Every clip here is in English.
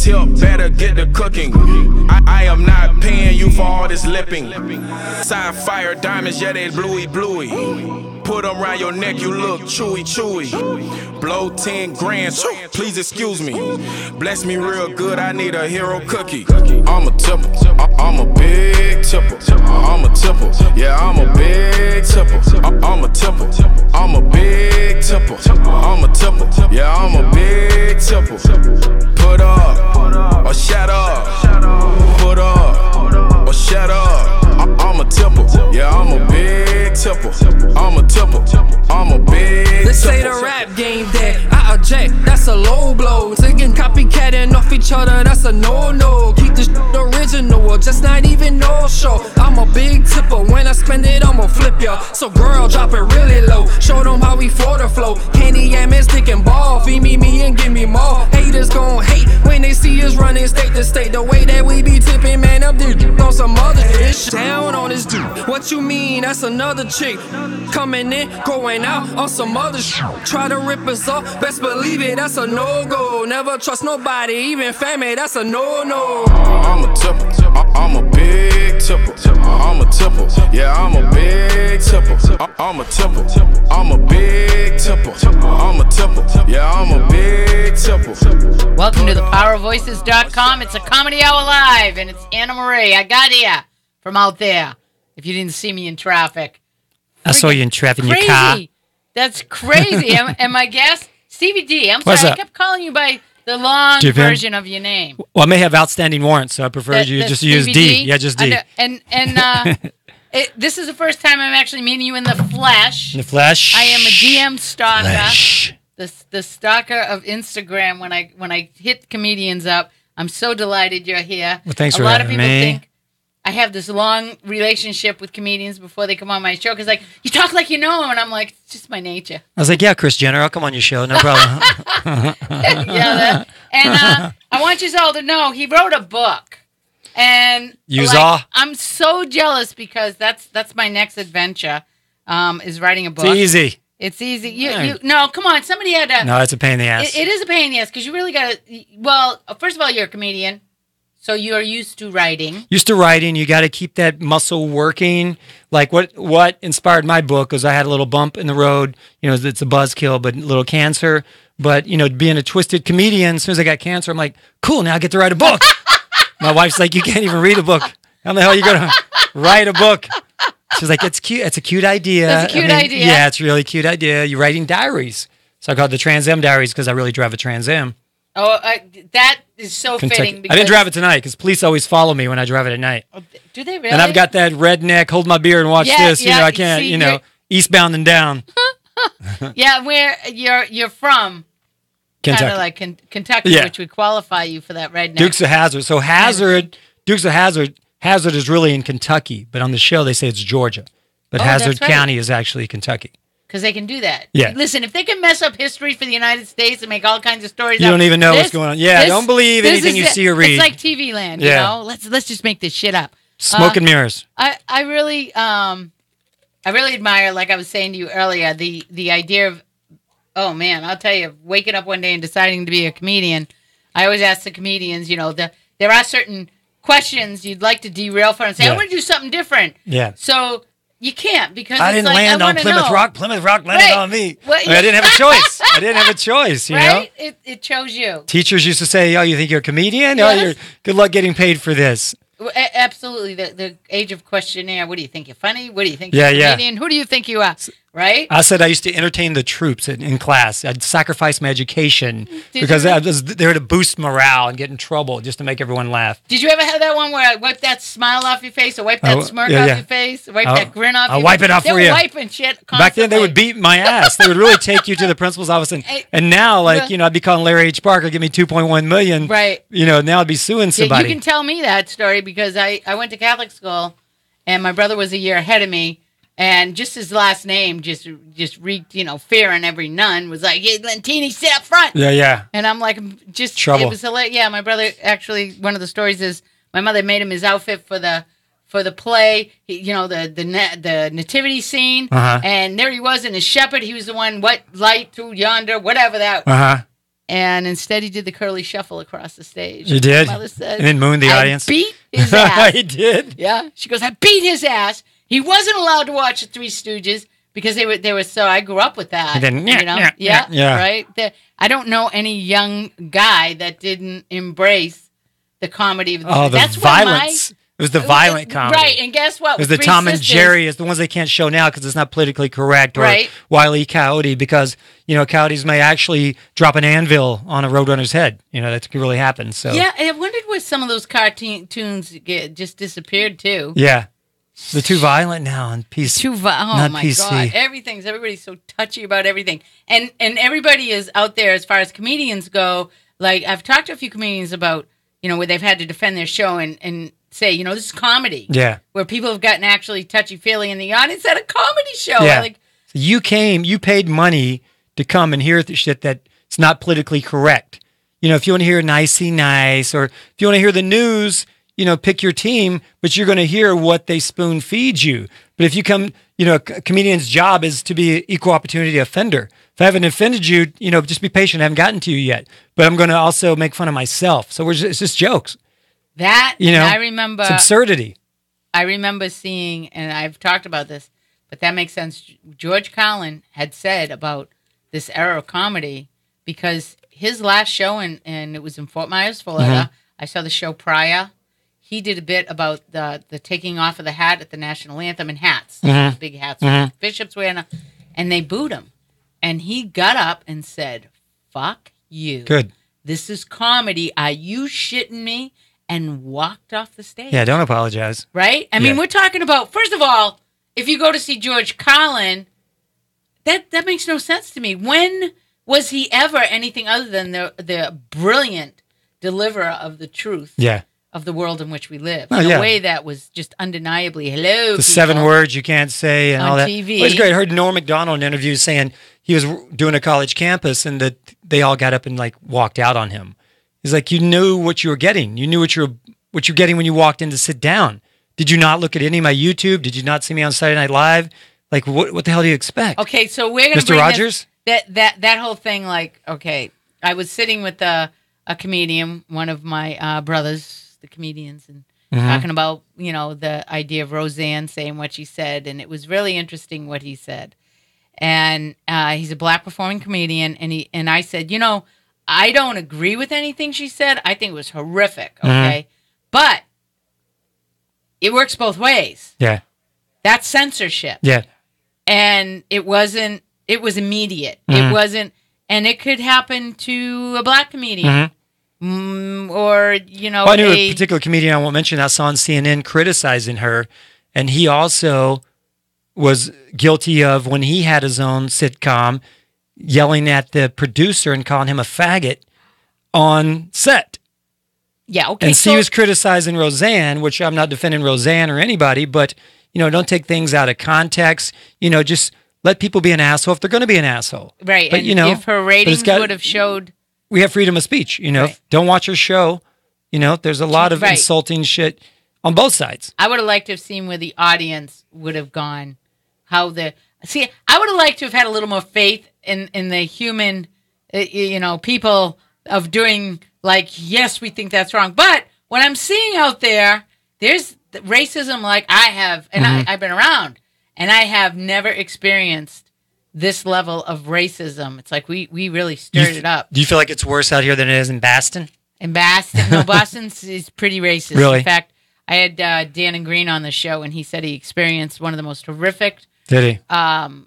tip, better get the cooking. I am not paying you for all this lipping. Sapphire diamonds, yeah, they bluey. Put them around your neck, you look chewy. Blow 10 grand, please excuse me. Bless me real good, I need a hero cookie. I'm a tipper, I'm a big tipper. I'm a tipper, yeah, I'm a big tipper. I'm a tipper, I'm a big tipper. I'm a tipper, yeah, I'm a big tipper. Put up, or shut up. Put up, or shut up. I'm a tipper, yeah, I'm a big tipper. I'm a tipper, I'm a big tipper. They say the rap game dead, I object, that's a low blow. Taking copycatting off each other, that's a no-no. Keep the shit original, or just not even no show. I'm a big tipper, when I spend it, I'ma flip ya. So girl, drop it really low, show them how we for the flow. Candy, yam, and stick and ball, feed me and give me more. Haters gon' hate when they see us running state to state. The way that we be tipping, man, up this on some other shit. Down on this dude, what you mean, that's another chick. Coming in, going out on some other shit. Try to rip us off, best believe it, that's a no-go. Never trust nobody, even family, that's a no-no. I'm a tipper, I'm a big tipper. I'm a tipper, yeah, I'm a big tipper. I'm a tipper, I'm a big tipper. I'm a tipper, yeah, I'm a big tipper. Welcome to the powervoices.com. It's a comedy hour live, and it's Anna Marie. I got here from out there. If you didn't see me in traffic. I saw you in traffic in your car. That's crazy. And my guest, Stevie D. I'm sorry, I kept calling you by the long version of your name. Well, I may have outstanding warrants, so I prefer you just use D. Yeah, just D. This is the first time I'm actually meeting you in the flesh. In the flesh. I am a DM stalker. The stalker of Instagram. When I hit comedians up, I'm so delighted you're here. Well, thanks for having me. A lot of people think I have this long relationship with comedians before they come on my show because, like, you talk like you know them, and I'm like, it's just my nature. I was like, yeah, Kris Jenner, I'll come on your show, no problem. I want you all to know he wrote a book, and I'm so jealous because that's my next adventure, is writing a book. It's easy. It's easy. No, come on, somebody had to. No, it's a pain in the ass. It is a pain in the ass because you really got to. Well, first of all, you're a comedian. So you're used to writing. You got to keep that muscle working. Like what inspired my book was I had a little bump in the road. You know, it's a buzzkill, but a little cancer. But, you know, being a twisted comedian, as soon as I got cancer, I'm like, cool, now I get to write a book. My wife's like, you can't even read a book. How the hell are you going to write a book? She's like, it's cute. It's a cute idea. It's a cute idea. Yeah, it's a really cute idea. You're writing diaries. So I called the Trans Am Diaries because I really drive a Trans Am. Oh, that is so fitting. I didn't drive it tonight because police always follow me when I drive it at night. Oh, do they really? And I've got that redneck, hold my beer and watch this. You know, I can't, eastbound and down. Yeah, where you're from. Kentucky. Kind of like Kentucky, which would qualify you for that redneck. Dukes of Hazzard. So Dukes of Hazzard is really in Kentucky, but on the show they say it's Georgia. But Hazzard County is actually Kentucky. Because they can do that. Yeah. Listen, if they can mess up history for the United States and make all kinds of stories you don't even know what's going on. Yeah, don't believe anything you see or read. It's like TV land, you know? Let's just make this shit up. Smoke and mirrors. I really admire, like I was saying to you earlier, the idea of, oh man, I'll tell you, waking up one day and deciding to be a comedian. I always ask the comedians, you know, there are certain questions you'd like to derail from and say, I want to do something different. Yeah. So you can't because I didn't land on Plymouth Rock. Plymouth Rock landed on me. Well, I didn't have a choice. You know? It chose you. Teachers used to say, "Oh, you think you're a comedian? Yes. Oh, you're good luck getting paid for this." Absolutely. The age of questionnaire. What do you think? You're funny? What do you think? You're a comedian? Who do you think you are? Right? I said I used to entertain the troops in class. I'd sacrifice my education because I was there to boost morale and get in trouble just to make everyone laugh. Did you ever have that one where I wipe that smile off your face or wipe that smirk off your face? Or wipe that grin off your face? I'll wipe it off for you. They were wiping shit constantly. Back then they would beat my ass. They would really take you to the principal's office. And now, like, you know, I'd be calling Larry H. Parker, give me $2.1 million. Right. You know, now I'd be suing somebody. Yeah, you can tell me that story because I went to Catholic school and my brother was a year ahead of me. And just his last name just wreaked, you know, fear on every nun. Was like, hey, Lentini, sit up front. Yeah. And I'm like, just trouble. It was hilarious. Yeah, my brother actually. One of the stories is my mother made him his outfit for the play. You know, the nativity scene. And there he was in his shepherd. He was the one. What light through yonder? Whatever that. And instead, he did the curly shuffle across the stage. You did? Mother said, and then mooned the audience? Beat his ass. He did? Yeah. She goes, I beat his ass. He wasn't allowed to watch the Three Stooges because they were so, I grew up with that. And then, yeah, right? I don't know any young guy that didn't embrace the comedy of the That's violence. It was the violent comedy. Right, and guess what? It was the Tom and Jerry, is the ones they can't show now because it's not politically correct, or Wile E. Coyote, because, coyotes may actually drop an anvil on a roadrunner's head. That could really happen. So yeah, and I wondered where some of those cartoons just disappeared too. Yeah. They're too violent now and PC. Oh my God! Everybody's so touchy about everything, and everybody is out there as far as comedians go. Like, I've talked to a few comedians about where they've had to defend their show and say this is comedy. Yeah, where people have gotten actually touchy feely in the audience at a comedy show. Yeah, so you paid money to come and hear the shit that's not politically correct. If you want to hear nicey nice, or if you want to hear the news. Pick your team, but you're going to hear what they spoon feed you. But if you come, a comedian's job is to be an equal opportunity offender. If I haven't offended you, just be patient. I haven't gotten to you yet. But I'm going to also make fun of myself. So it's just jokes. I remember. It's absurdity. I remember seeing, and I've talked about this, but that makes sense. George Carlin had said about this era of comedy, because his last show, and it was in Fort Myers, Florida. I saw the show prior. He did a bit about the taking off of the hat at the national anthem, and hats, big hats, bishops wearing, and they booed him. And he got up and said, "Fuck you. Good. This is comedy. Are you shitting me?" And walked off the stage. Yeah, don't apologize. Right? I mean, we're talking about, first of all, if you go to see George Carlin, that makes no sense to me. When was he ever anything other than the brilliant deliverer of the truth? Yeah. Of the world in which we live. In a way that was just undeniably, hello, the 7 words you can't say and all that. TV. Well, it's great. I heard Norm Macdonald in an interview saying he was doing a college campus and that they all got up and walked out on him. He's like, you knew what you were getting. You knew what you're getting when you walked in to sit down. Did you not look at any of my YouTube? Did you not see me on Saturday Night Live? What the hell do you expect? Okay, so we're going to Mr. Rogers? That whole thing, I was sitting with a comedian, one of my brothers, the comedians, and talking about, the idea of Roseanne saying what she said, and it was really interesting what he said. And he's a black performing comedian, and I said, I don't agree with anything she said. I think it was horrific, okay? But it works both ways. Yeah. That's censorship. Yeah. And it was immediate. It wasn't, and it could happen to a black comedian. Or, I knew a particular comedian, I won't mention, I saw on CNN criticizing her, and he also was guilty of, when he had his own sitcom, yelling at the producer and calling him a faggot on set. Yeah, okay. And so he was criticizing Roseanne, which I'm not defending Roseanne or anybody, but, don't take things out of context. Just let people be an asshole if they're going to be an asshole. Right, but, and if her ratings would have showed... We have freedom of speech, Right. Don't watch her show. There's a lot of insulting shit on both sides. I would have liked to have seen where the audience would have gone. I would have liked to have had a little more faith in the human, people of doing, yes, we think that's wrong. But what I'm seeing out there's racism like I have, and I've been around, and I have never experienced this level of racism. It's like we really stirred it up. Do you feel like it's worse out here than it is in Boston? In Boston? No, Boston is pretty racist. Really? In fact, I had Dan and Green on the show, and he said he experienced one of the most horrific. Did he? And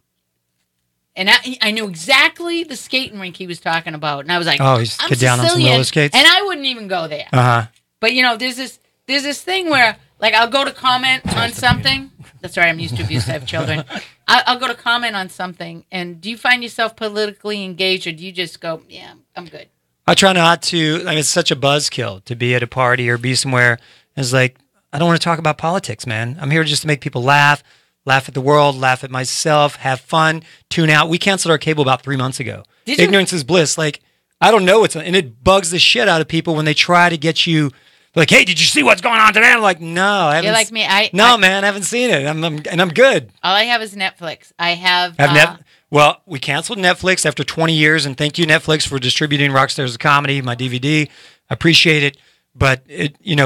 I knew exactly the skating rink he was talking about, and I was like, "Oh, he's get down on some roller skates," and I wouldn't even go there. But there's this thing where, I'll go to comment on something. That's right, I'm used to abuse. I have children. I'll go to comment on something, and do you find yourself politically engaged, or do you just go, "Yeah, I'm good"? I try not to. It's such a buzzkill to be at a party or be somewhere. It's I don't want to talk about politics, man. I'm here just to make people laugh at the world, laugh at myself, have fun, tune out. We canceled our cable about 3 months ago. Ignorance is bliss. I don't know and it bugs the shit out of people when they try to get you They're like, hey, did you see what's going on today? I'm like, no, I haven't. You're like me. Man, I haven't seen it. And I'm good. All I have is Netflix. I have. Well, we canceled Netflix after 20 years, and thank you, Netflix, for distributing Rockstars of Comedy, my DVD. I appreciate it. But, we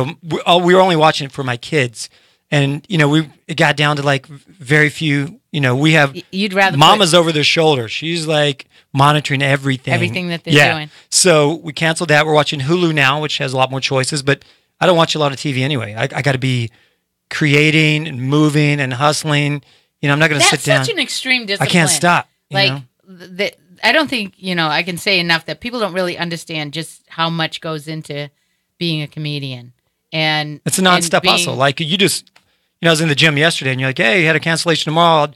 were only watching it for my kids. And, it got down to like very few, we have You'd rather Mama's over their shoulder. She's like monitoring everything that they're doing. So we canceled that. We're watching Hulu now, which has a lot more choices, but I don't watch a lot of TV anyway. I got to be creating and moving and hustling. I'm not going to sit down. That's such an extreme discipline. I can't stop. I don't think, I can say enough that people don't really understand just how much goes into being a comedian. And it's a nonstop hustle. Like you just, I was in the gym yesterday and you're like, hey, you had a cancellation tomorrow.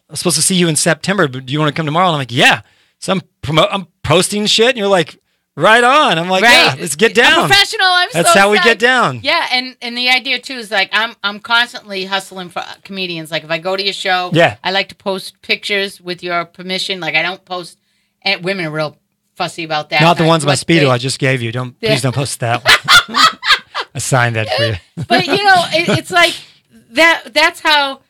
I'm supposed to see you in September, but do you want to come tomorrow? And I'm like, yeah. So I'm posting shit and you're like, right on. I'm like, yeah, let's get down. I'm professional. That's how we get down. Yeah, and the idea too is like I'm constantly hustling for comedians. Like if I go to your show, I like to post pictures with your permission. Like I don't post, and women are real fussy about that. Not the ones about Speedo I just gave you. Please don't post that one. I signed that for you. But it's like that's how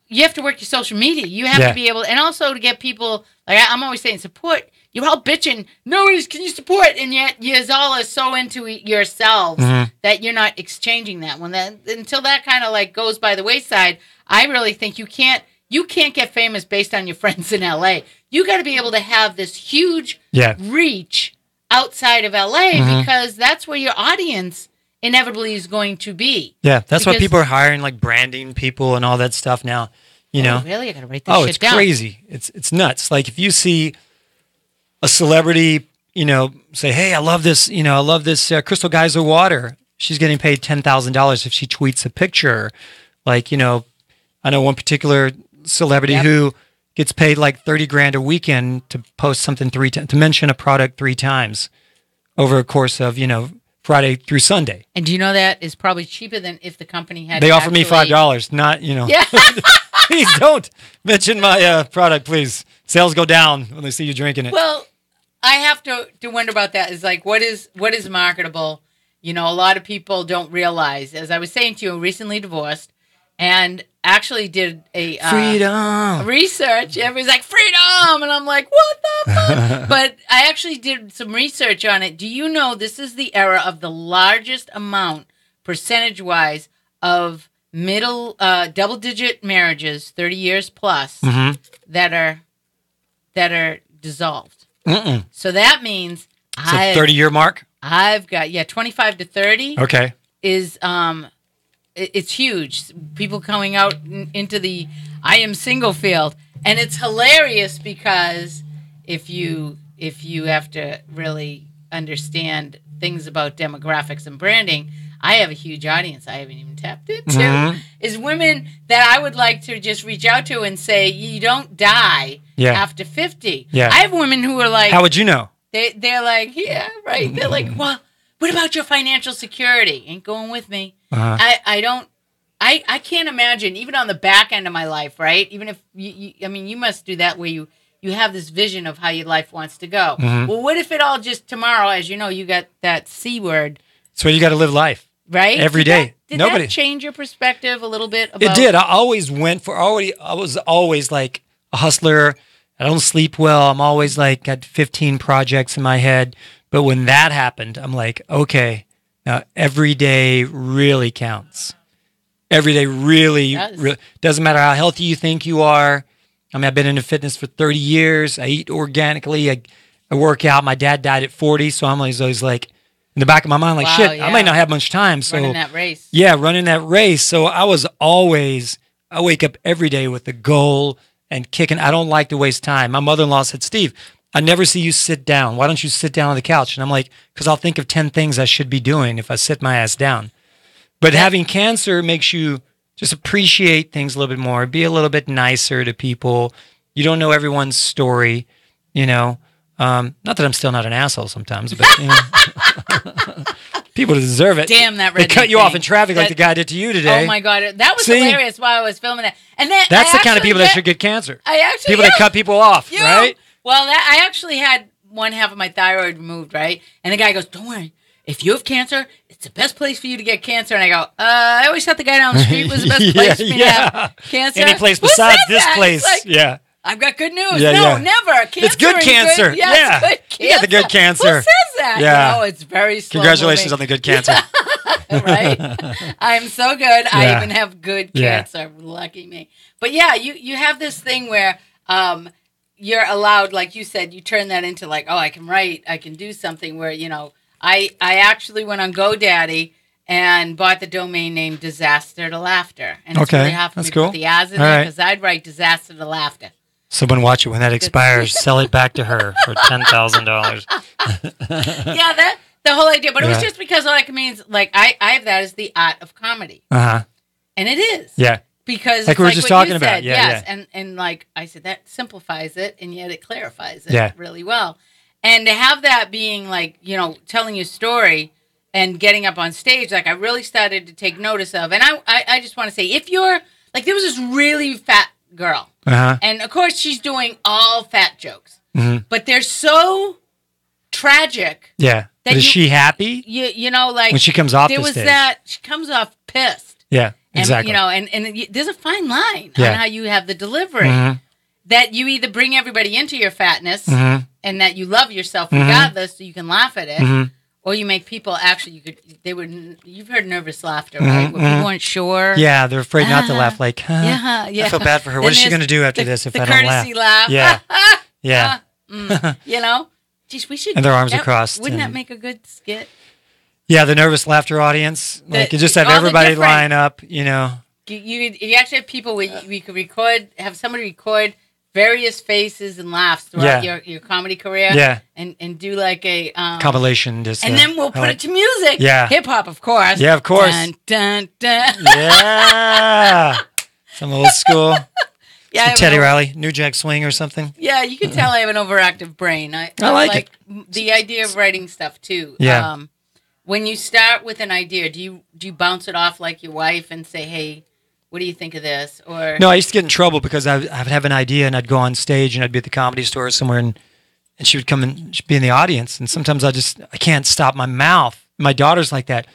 you have to work your social media. You have to be able, and also to get people, like I'm always saying, support. You're all bitching. Nobody can you support, and yet you all are so into yourselves that you're not exchanging that one. Until that kind of like goes by the wayside, I really think you can't get famous based on your friends in LA. You got to be able to have this huge reach outside of LA because that's where your audience inevitably is going to be. Yeah, that's why people are hiring like branding people and all that stuff now. Really, I got to write this shit down. Oh, it's crazy. It's nuts. Like if you see a celebrity, say, hey, I love this, Crystal Geyser water. She's getting paid $10,000 if she tweets a picture. Like, I know one particular celebrity who gets paid like $30,000 a weekend to post something to mention a product 3 times over a course of, Friday through Sunday. And do you know that is probably cheaper than if the company had They offer me $5, not, Yeah. Please don't mention my product, please. Sales go down when they see you drinking it. Well, I have to wonder about that. Is like, what is marketable? A lot of people don't realize. As I was saying to you, recently divorced, and actually did a freedom research. Everybody's like freedom, and I'm like, what the fuck? But I actually did some research on it. Do you know this is the era of the largest amount, percentage-wise, of middle double-digit marriages, 30 years plus, that are dissolved. So that means it's a 30-year mark. I've got 25 to 30. Okay, is it's huge. People coming out into the I am single field, and it's hilarious because if you have to really understand things about demographics and branding. I have a huge audience I haven't even tapped into, is women that I would like to just reach out to and say, you don't die after 50. Yeah. I have women who are like... How would you know? They're like, yeah, right. They're like, well, what about your financial security? Ain't going with me. I can't imagine, even on the back end of my life, right? Even if, you must do that where you have this vision of how your life wants to go. Well, what if it all just tomorrow, as you know, you got that C word. So you got to live life. Right? Every day. Did that change your perspective a little bit? It did. I was always like a hustler. I don't sleep well. I'm always like got 15 projects in my head. But when that happened, I'm like, okay, now every day really counts. Every day really doesn't matter how healthy you think you are. I mean, I've been into fitness for 30 years. I eat organically. I work out. My dad died at 40, so I'm always like, in the back of my mind, like, shit, I might not have much time. So running that race. Yeah, running that race. So I wake up every day with a goal and kicking. I don't like to waste time. My mother-in-law said, Steve, I never see you sit down. Why don't you sit down on the couch? And I'm like, because I'll think of 10 things I should be doing if I sit my ass down. But having cancer makes you just appreciate things a little bit more, be a little bit nicer to people. You don't know everyone's story, Not that I'm still not an asshole sometimes, but people deserve it. Damn, that redneck They cut you off in traffic like the guy did to you today. Oh my God, that was hilarious while I was filming that. And that's the kind of people that should get cancer. People that cut people off, right? Well, I actually had one half of my thyroid removed, right? And the guy goes, "Don't worry, if you have cancer, it's the best place for you to get cancer. And I go, I always thought the guy down the street was the best place for me to have cancer. Any place besides this place. Like, I've got good news. Never. Cancer it's good cancer. Good, it's good cancer. You got the good cancer. Who says that? Yeah. It's very slow. Congratulations on the good cancer. Right? I'm so good. I even have good cancer. Lucky me. But you have this thing where you're allowed, like you said, you turn that into like, I can write, I can do something where, I actually went on GoDaddy and bought the domain name Disaster to Laughter. And it's really hard for me to put the O's in there because I'd write Disaster to Laughter. Someone watch it when that expires. Sell it back to her for $10,000. The whole idea. But it was just because all that means, like, I have that as the art of comedy. Uh-huh. And it is. Yeah. Because like we were just talking about. Yes. And like I said, that simplifies it and yet it clarifies it really well. And to have that being like, telling your story and getting up on stage, like I really started to take notice of. And I just want to say, if you're, like there was this really fat girl. Uh-huh. And of course she's doing all fat jokes. Mm-hmm. But they're so tragic. Yeah. But is she happy? Like when she comes off the stage. There was that, she comes off pissed. Yeah, exactly. And there's a fine line on how you have the delivery. Mm-hmm. That you either bring everybody into your fatness and that you love yourself regardless so you can laugh at it. Or you make people you've heard nervous laughter, right? Where people weren't sure. Yeah, they're afraid not to laugh. Like, I feel bad for her. What is she going to do after this if I don't laugh? The courtesy laugh. Yeah. Yeah. Geez, we should. And their arms across. Wouldn't that make a good skit? Yeah, the nervous laughter audience. Like, you just have everybody line up, You actually have people where we could have somebody record various faces and laughs throughout your comedy career. Yeah. And do like a compilation. Just, and then we'll put it to music. Yeah. Hip hop, of course. Yeah, of course. Dun, dun, dun. Yeah. Some old school. Yeah, Teddy Riley, New Jack Swing or something. Yeah, you can tell I have an overactive brain. I like it. The idea of writing stuff too. Yeah. When you start with an idea, do you bounce it off like your wife and say, "Hey, what do you think of this?" Or no, I used to get in trouble because I would have an idea and I'd go on stage and I'd be at the Comedy Store somewhere and she would come and she'd be in the audience and sometimes I can't stop my mouth. My daughter's like that.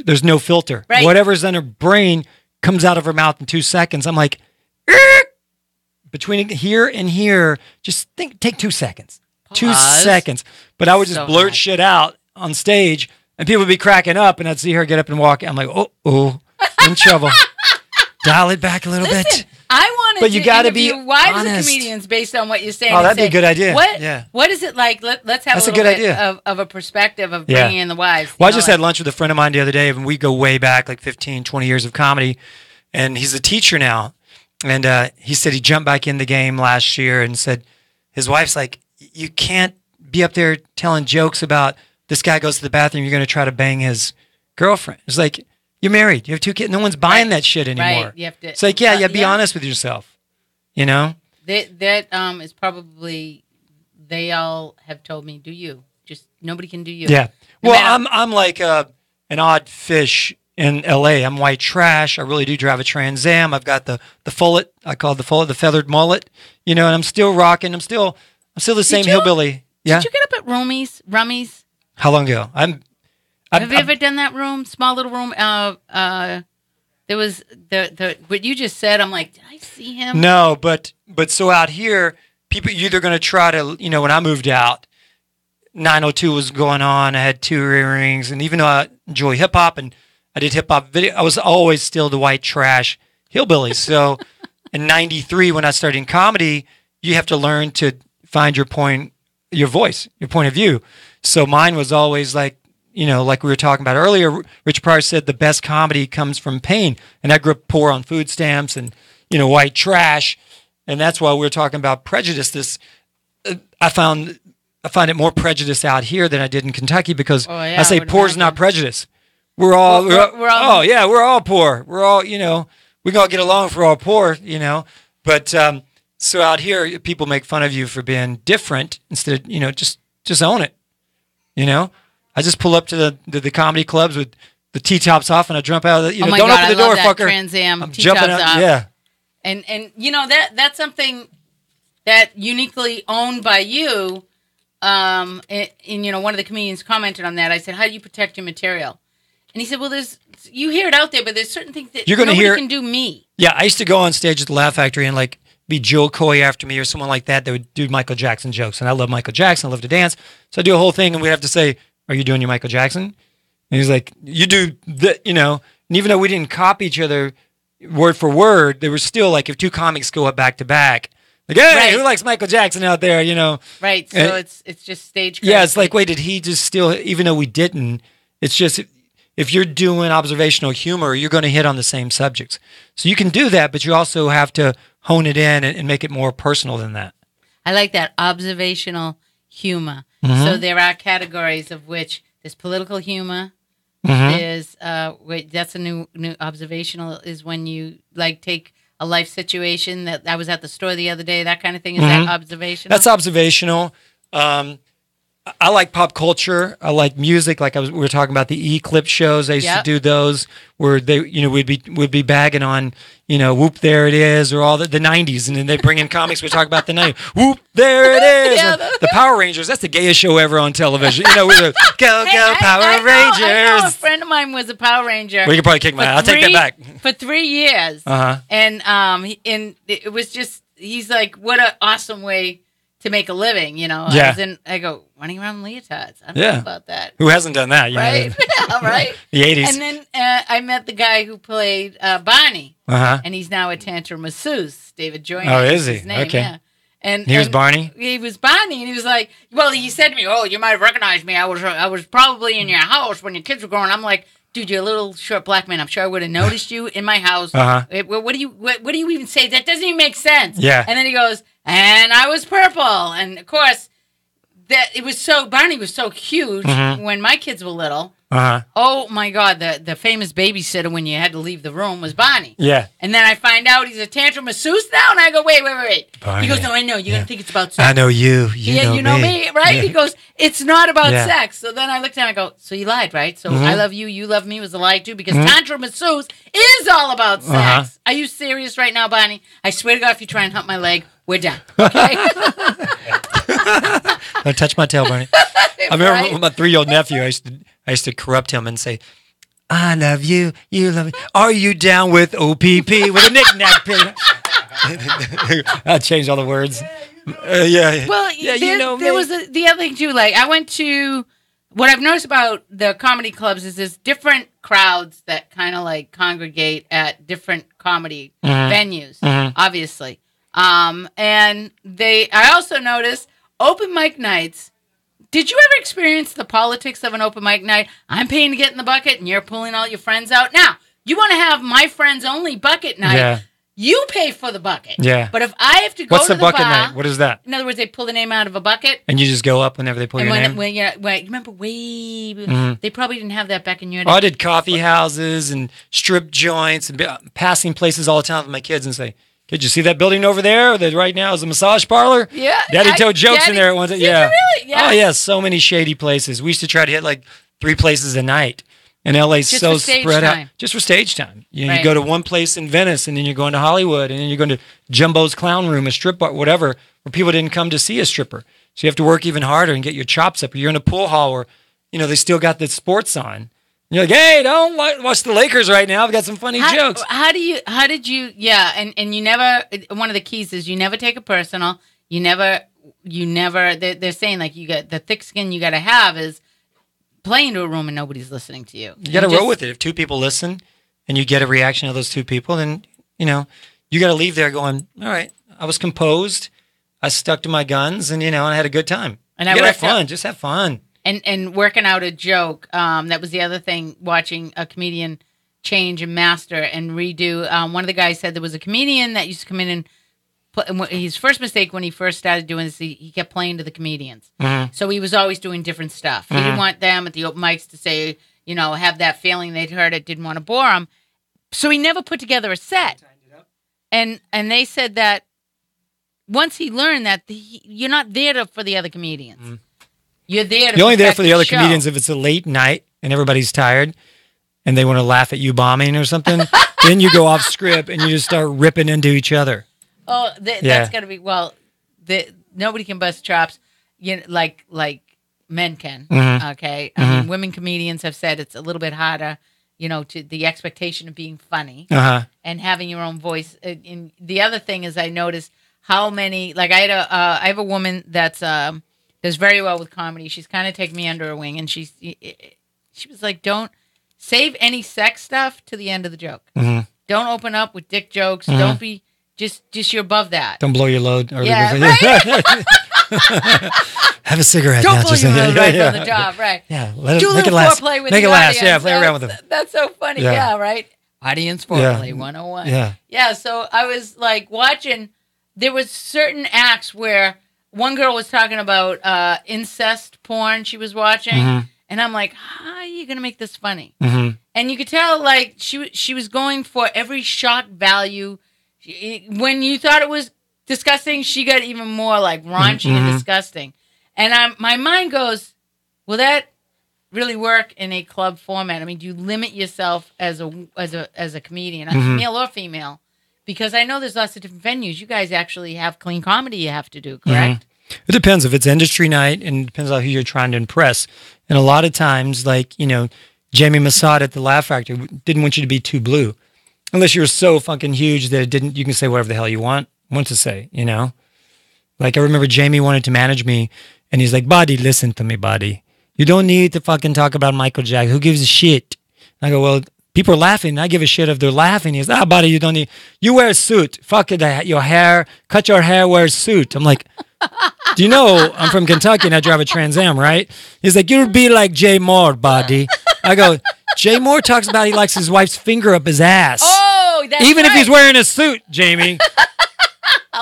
There's no filter. Right. Whatever's in her brain comes out of her mouth in 2 seconds. I'm like, between here and here, just take 2 seconds. Pause. 2 seconds. But I would just blurt shit out on stage and people would be cracking up and I'd see her get up and walk. I'm like, in trouble. Dial it back a little bit. I wanted to interview wives of comedians based on what you're saying. Oh, that'd be a good idea. What is it like? Let's have a little bit of a perspective of bringing in the wives. Well, I just had lunch with a friend of mine the other day, and we go way back, like 15, 20 years of comedy, and he's a teacher now. And he said he jumped back in the game last year and said his wife's like, you can't be up there telling jokes about this guy goes to the bathroom, you're going to try to bang his girlfriend. It's like, you're married. You have 2 kids. No one's buying that shit anymore. Right. You have to, it's like, be honest with yourself. That is probably, they all have told me, do you. Just, nobody can do you. Yeah. I'm like an odd fish in LA. I'm white trash. I really do drive a Trans Am. I've got the fullet. I call it the fullet, the feathered mullet. And I'm still rocking. I'm still the same hillbilly. Yeah. Did you get up at Rummy's? How long ago? Have you ever done that room? Small little room. There was the what you just said. I'm like, did I see him? No, but so out here, people you're either going to try to, when I moved out, 902 was going on. I had 2 earrings, and even though I enjoy hip hop and I did hip hop video, I was always still the white trash hillbilly. So in '93, when I started in comedy, you have to learn to find your voice, your point of view. So mine was always like, like we were talking about earlier, Rich Pryor said the best comedy comes from pain. And I grew up poor on food stamps and, white trash. And that's why we were talking about prejudice. I find it more prejudice out here than I did in Kentucky because I say poor is not prejudice. We're all poor. We're all, we're going to get along if we're all poor, But so out here, people make fun of you for being different instead of, just own it, I just pull up to the comedy clubs with the T-tops off and I jump out of the, don't open the door, fucker. Trans Am, I'm jumping out. Off. Yeah. And that's something that uniquely owned by you. And one of the comedians commented on that. I said, how do you protect your material? And he said, well, you hear it out there, but there's certain things that you're going to hear. Can do me. Yeah, I used to go on stage at the Laugh Factory and like be Joel Coy after me or someone like that would do Michael Jackson jokes. And I love Michael Jackson. I love to dance. So I do a whole thing and we'd have to say, are you doing your Michael Jackson? And he's like, you do the, you know, and even though we didn't copy each other word for word, there was still like if two comics go up back to back, like, hey, who likes Michael Jackson out there, you know? Right. So it's just stage crazy. Yeah, it's like, wait, did he just steal, even though we didn't, it's just, if you're doing observational humor, you're going to hit on the same subjects. So you can do that, but you also have to hone it in and make it more personal than that. I like that, observational humor. Mm-hmm. So there are categories of which there's political humor. Mm-hmm. There's that's a new observational is when you like take a life situation that I was at the store the other day, that kind of thing. Is that observational? That's observational. I like pop culture. I like music. Like we were talking about the E-Clip shows. I used to do those where they, you know, we'd be bagging on, you know, Whoop, There It Is, or all the 90s. And then they bring in comics. We talk about the 90s. Whoop, There It Is. The Power Rangers. That's the gayest show ever on television. You know, we're the Go Power Rangers. I know a friend of mine was a Power Ranger. Well, you can probably kick my ass. I'll take that back. For 3 years. Uh-huh. And it was just, he's like, what an awesome way to make a living, you know. Yeah. I go, running around in leotards. I don't know about that. Who hasn't done that? You right? know? Right? The 80s. And then I met the guy who played Barney. Uh-huh. And he's now a tantrum masseuse, David Joyner. Oh, is he? His name, okay. Yeah. And he was Barney? He was Barney, and he was like, well, he said to me, oh, you might have recognized me. I was probably in your house when your kids were growing. I'm like, dude, you're a little short black man. I'm sure I would have noticed you in my house. Uh-huh. What do you even say? That doesn't even make sense. Yeah. And then he goes, and I was purple. And of course, Barney was so huge when my kids were little. Uh-huh. Oh my God, the famous babysitter when you had to leave the room was Barney. Yeah. And then I find out he's a tantrum masseuse now, and I go, wait. Barney. He goes, no, I know. You're gonna think it's about sex. I know you. You know me, right? Yeah. He goes, it's not about sex. So then I looked at him, I go, so you lied, right? So I love you, you love me was a lie too, because tantrum masseuse is all about sex. Uh-huh. Are you serious right now, Barney? I swear to God, if you try and hump my leg, we're done. Okay. Don't touch my tail, Barney. I remember with my 3-year-old nephew, I used to corrupt him and say, I love you, you love me. Are you down with OPP with a knick-knack pin? I changed all the words. Yeah. Well, there was the other thing too. Like I went to what I've noticed about the comedy clubs is there's different crowds that kind of like congregate at different comedy venues, obviously. And I also noticed open mic nights. Did you ever experience the politics of an open mic night? I'm paying to get in the bucket and you're pulling all your friends out. Now, you want to have my friends only bucket night. Yeah. You pay for the bucket. Yeah. But if I have to go What's to the bucket bar, night? What is that? In other words, they pull the name out of a bucket. And you just go up whenever they pull your name? Remember they probably didn't have that back in your day. I did coffee houses and strip joints and passing places all the time with my kids and say, did you see that building over there that right now is a massage parlor? Yeah. Daddy told jokes in there at one time. Yeah. Really? Yeah. Oh, yeah. So many shady places. We used to try to hit like 3 places a night. And LA's just so spread out. Just for stage time. You know, you go to one place in Venice, and then you're going to Hollywood, and then you're going to Jumbo's Clown Room, a strip bar, whatever, where people didn't come to see a stripper. So you have to work even harder and get your chops up. Or you're in a pool hall where, you know, they still got the sports on. And you're like, hey, don't watch the Lakers right now. I've got some funny jokes. How did you, and you never, one of the keys is you never take it personal. You never, they're saying like you got the thick skin you got to have is, play into a room and nobody's listening to you. You got to roll with it. If 2 people listen and you get a reaction of those 2 people, then, you know, you got to leave there going, all right, I was composed. I stuck to my guns and, you know, I had a good time. And I have fun. Just have fun. And working out a joke. That was the other thing, watching a comedian change and master and redo. One of the guys said there was a comedian that used to come in and his first mistake when he first started doing this, he kept playing to the comedians. Mm-hmm. So he was always doing different stuff. He didn't want them at the open mics to say, you know, have that feeling they'd heard it, didn't want to bore them. So he never put together a set. And they said that once he learned that you're not there for the other comedians. Mm. You're there to You're only there for the other comedians if it's a late night and everybody's tired and they want to laugh at you bombing or something. Then you go off script and you just start ripping into each other. Oh, that's got to be, nobody can bust chops, you know, like men can. Okay. I mean, women comedians have said it's a little bit harder, to the expectation of being funny and having your own voice. And the other thing is I noticed how many, like I have a woman that's does very well with comedy. She's kind of taken me under her wing, and she was like, don't save any sex stuff to the end of the joke. Don't open up with dick jokes. Don't be just you're above that. Don't blow your load. Yeah, right? Have a cigarette. Don't blow your load right on the job, right? Yeah, do a little foreplay with the audience. Yeah, play around with them. That's so funny. Yeah, right? Audience foreplay 101. Yeah, so I was like watching, there was certain acts where one girl was talking about incest porn she was watching, and I'm like, how are you going to make this funny? And you could tell, like, she was going for every shock value. When you thought it was disgusting, she got even more, like, raunchy and disgusting. And my mind goes, will that really work in a club format? I mean, do you limit yourself as a comedian, male or female? Because I know there's lots of different venues. You guys actually have clean comedy you have to do, correct? It depends if it's industry night, and it depends on who you're trying to impress. And a lot of times, like, Jamie Masad at the Laugh Factory didn't want you to be too blue. Unless you're so fucking huge that you can say whatever the hell you want to say, Like, I remember Jamie wanted to manage me, and he's like, buddy, listen to me, buddy. You don't need to fucking talk about Michael Jackson. Who gives a shit? And I go, well, people are laughing. I give a shit if they're laughing. He's, buddy, you don't need, you wear a suit. Fuck it, your hair, cut your hair, wear a suit. I'm like, do you know I'm from Kentucky and I drive a Trans Am, right? He's like, you'll be like Jay Moore, buddy. I go, Jay Moore talks about he likes his wife's finger up his ass. Oh, that's even if he's wearing a suit, Jamie.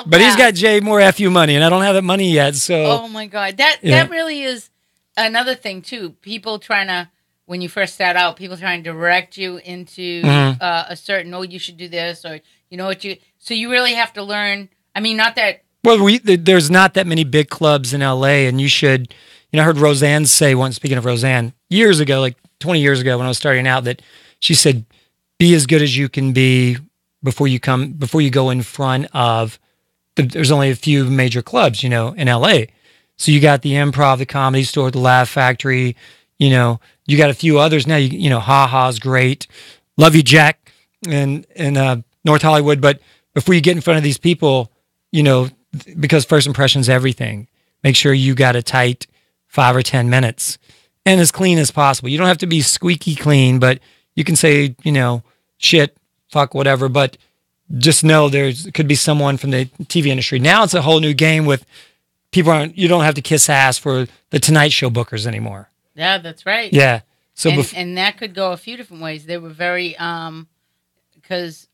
But he's got Jay Moore FU money, and I don't have that money yet. So, oh my God, that really is another thing too. People trying to, when you first start out, people trying to direct you into a certain, you should do this, or so you really have to learn. I mean, not that. Well, there's not that many big clubs in LA, and you should. I heard Roseanne say once. Speaking of Roseanne, years ago, like 20 years ago, when I was starting out, that she said, "Be as good as you can be before you go in front of." There's only a few major clubs, in LA. So you got the Improv, the Comedy Store, the Laugh Factory. You got a few others now. Ha Ha's great. Love You Jack and North Hollywood. But before you get in front of these people, because first impression's everything, make sure you got a tight 5 or 10 minutes and as clean as possible. You don't have to be squeaky clean, but you can say, shit, fuck, whatever. But just know could be someone from the TV industry. Now it's a whole new game with people you don't have to kiss ass for the Tonight Show bookers anymore. Yeah, that's right. Yeah. So and that could go a few different ways. They were very, because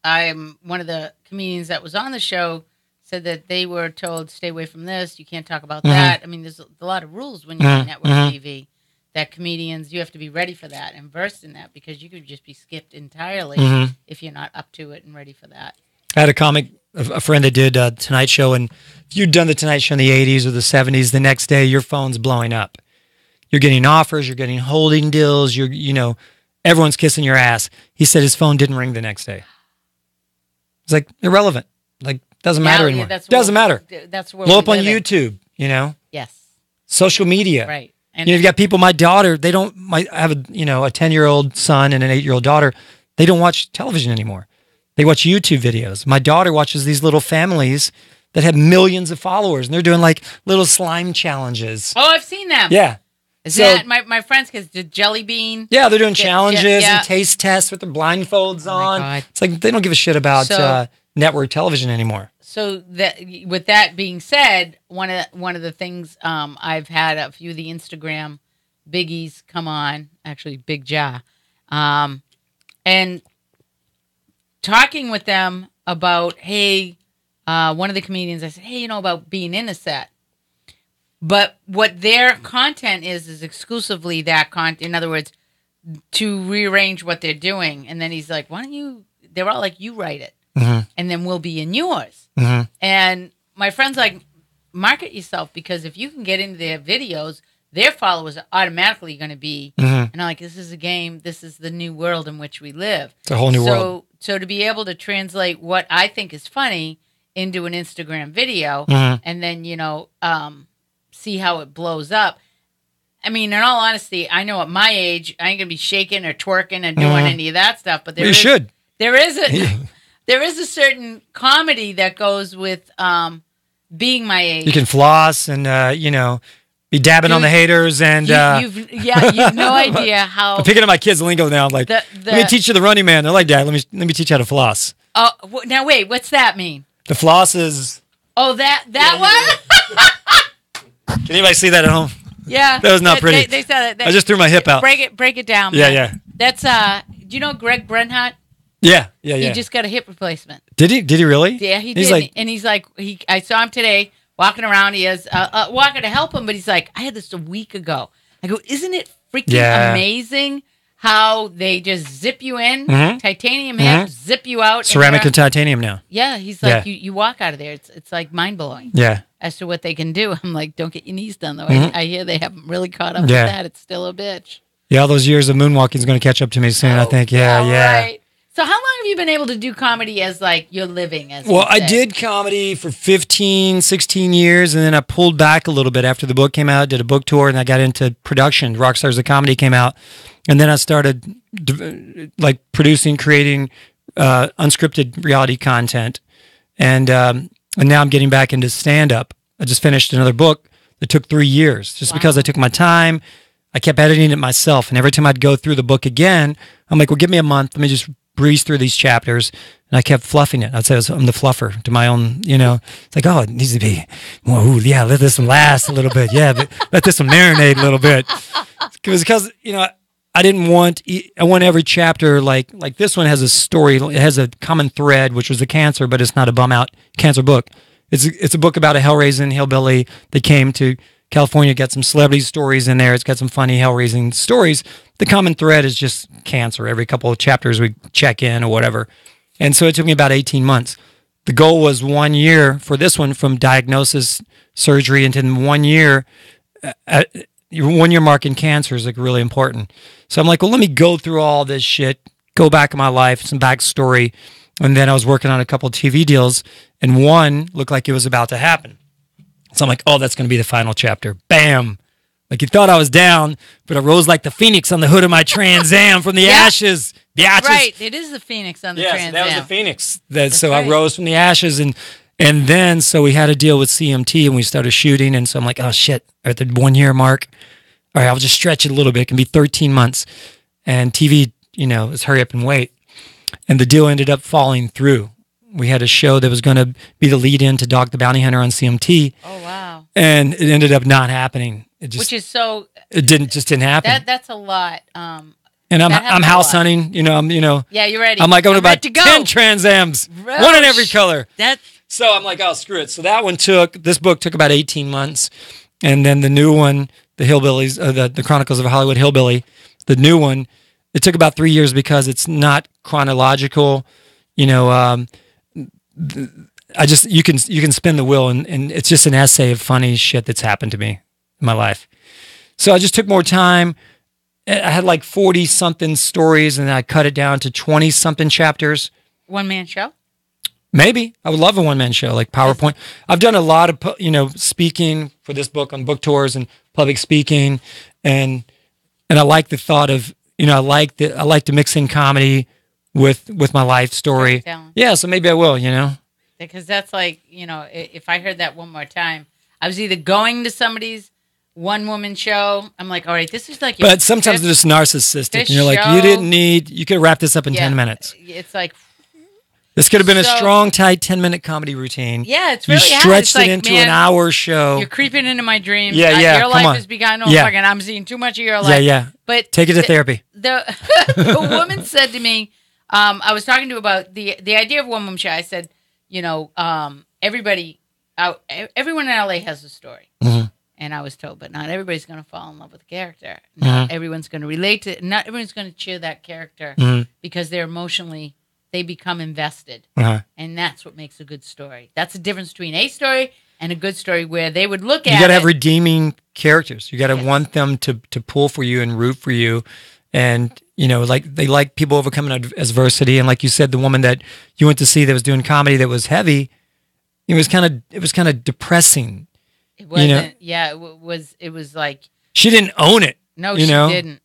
I'm one of the comedians that was on the show said that they were told, stay away from this. You can't talk about that. I mean, there's a lot of rules when you're on network TV that comedians, you have to be ready for that and versed in that, because you could just be skipped entirely if you're not up to it and ready for that. I had a friend that did Tonight Show, and if you'd done the Tonight Show in the 80s or the 70s, the next day your phone's blowing up. You're getting offers, you're getting holding deals, everyone's kissing your ass. He said his phone didn't ring the next day. It's like irrelevant. Like, doesn't matter anymore. Doesn't matter. That's where blow up on YouTube, Yes. Social media. Right. And you've got people, my daughter, I have a 10-year-old son and an 8-year-old daughter. They don't watch television anymore. They watch YouTube videos. My daughter watches these little families that have millions of followers, and they're doing like little slime challenges. Oh, I've seen them. Yeah. That my friends did Jelly Bean? Yeah, they're doing challenges and taste tests with their blindfolds on. God. It's like they don't give a shit about network television anymore. So with that being said, one of the things I've had a few of the Instagram biggies come on, actually Big Ja, and talking with them about, hey, one of the comedians, I said, hey, about being in a set. But what their content is exclusively that content. In other words, to rearrange what they're doing. And then he's like, why don't you, they're all like, you write it. And then we'll be in yours. And my friend's like, market yourself, because if you can get into their videos, their followers are automatically going to be, and I'm like, this is a game. This is the new world in which we live. It's a whole new world. So to be able to translate what I think is funny into an Instagram video and then, see how it blows up. I mean, in all honesty, I know at my age, I ain't gonna be shaking or twerking and doing any of that stuff. But there should. There is a certain comedy that goes with being my age. You can floss and be dabbing on the haters and you've no idea how. I'm picking up my kids' lingo now. I'm like, let me teach you the Running Man. They're like, Dad, let me teach you how to floss. Oh, now wait, what's that mean? The floss is. Oh, that one. Can anybody see that at home? Yeah, that was not pretty. They said that. I just threw my hip out. Break it down. Yeah, man. yeah. That's do you know Greg Brenhart? Yeah. He just got a hip replacement. Did he really? Yeah, he did. And he's like, I saw him today walking around. He has a walker to help him, but he's like, I had this a week ago. I go, isn't it freaking amazing how they just zip you in, titanium hip, zip you out. Ceramic and titanium now. Yeah, he's like, you walk out of there. It's like mind-blowing. Yeah. As to what they can do. I'm like, don't get your knees done, though. I hear they haven't really caught up with that. It's still a bitch. Yeah, all those years of moonwalking is going to catch up to me soon, I think. Yeah. Right. So how long have you been able to do comedy as like your living? I did comedy for 15, 16 years, and then I pulled back a little bit after the book came out, did a book tour, and I got into production. Rockstars of Comedy came out, and then I started like producing, creating unscripted reality content, and now I'm getting back into stand-up. I just finished another book that took 3 years, just because I took my time. I kept editing it myself, and every time I'd go through the book again, I'm like, well, give me a month. Let me just breeze through these chapters. And I kept fluffing it. I'd say I'm the fluffer to my own, It's like, oh, it needs to be, let this one last a little bit. Yeah, but let this one marinate a little bit. Because I didn't want, I want every chapter, like this one has a story. It has a common thread, which was the cancer, but it's not a bum-out cancer book. It's a book about a hell-raising hillbilly that came to California, got some celebrity stories in there. It's got some funny hell-raising stories. The common thread is just cancer. Every couple of chapters we check in or whatever. And so it took me about 18 months. The goal was 1 year for this one, from diagnosis, surgery, into 1 year. Your 1 year mark in cancer is like really important. So I'm like, well, let me go through all this shit, go back in my life, some backstory. And then I was working on a couple of TV deals, and one looked like it was about to happen. So I'm like, oh, that's going to be the final chapter. Bam. Like, you thought I was down, but I rose like the phoenix on the hood of my Trans Am from the ashes. The ashes. Right. It is the phoenix on the Trans Am. So that was the phoenix. So right. I rose from the ashes. And then, so we had a deal with CMT, and we started shooting. And so I'm like, oh, shit. At the 1 year mark, all right, I'll just stretch it a little bit. It can be 13 months. And TV, is hurry up and wait. And the deal ended up falling through. We had a show that was going to be the lead-in to Dog the Bounty Hunter on CMT. Oh, wow. And it ended up not happening. Which is so... It didn't happen. That's a lot. And I'm house hunting, Yeah, you're ready. I'm like, I'm about 10 Trans Ams, Rush. one in every color. So I'm like, oh, screw it. So this book took about 18 months. And then the new one, the Hillbillies, the Chronicles of a Hollywood Hillbilly, the new one, it took about 3 years because it's not chronological, you can spin the wheel and it's just an essay of funny shit that's happened to me in my life. So I just took more time. I had like 40 something stories, and then I cut it down to 20 something chapters. One man show? Maybe. I would love a one man show, like PowerPoint. I've done a lot of speaking for this book on book tours and public speaking, and I like the thought of I like to mix in comedy with my life story. Yeah, so maybe I will, Because that's like, if I heard that one more time, I was either going to somebody's one-woman show. I'm like, all right, this is like... But sometimes they're just narcissistic. And you're like, you could wrap this up in 10 minutes. It's like... This could have been a strong, tight 10-minute comedy routine. Yeah, it's really You stretched it into an hour show. You're creeping into my dreams. Yeah, your life has begun. Fucking, I'm seeing too much of your life. Yeah. But take it to therapy. The woman said to me, I was talking to about the idea of one-woman show. I said, everyone in LA has a story. Mm-hmm. And I was told, but not everybody's going to fall in love with the character. Not everyone's going to relate to it. Not everyone's going to cheer that character because they're emotionally... They become invested, and that's what makes a good story. That's the difference between a story and a good story, where they would look at. You got to have redeeming characters. You got to want them to pull for you and root for you, and like they like people overcoming adversity. And like you said, the woman that you went to see that was doing comedy that was heavy, it was kind of depressing. It wasn't. Yeah, it was like she didn't own it. No, she didn't.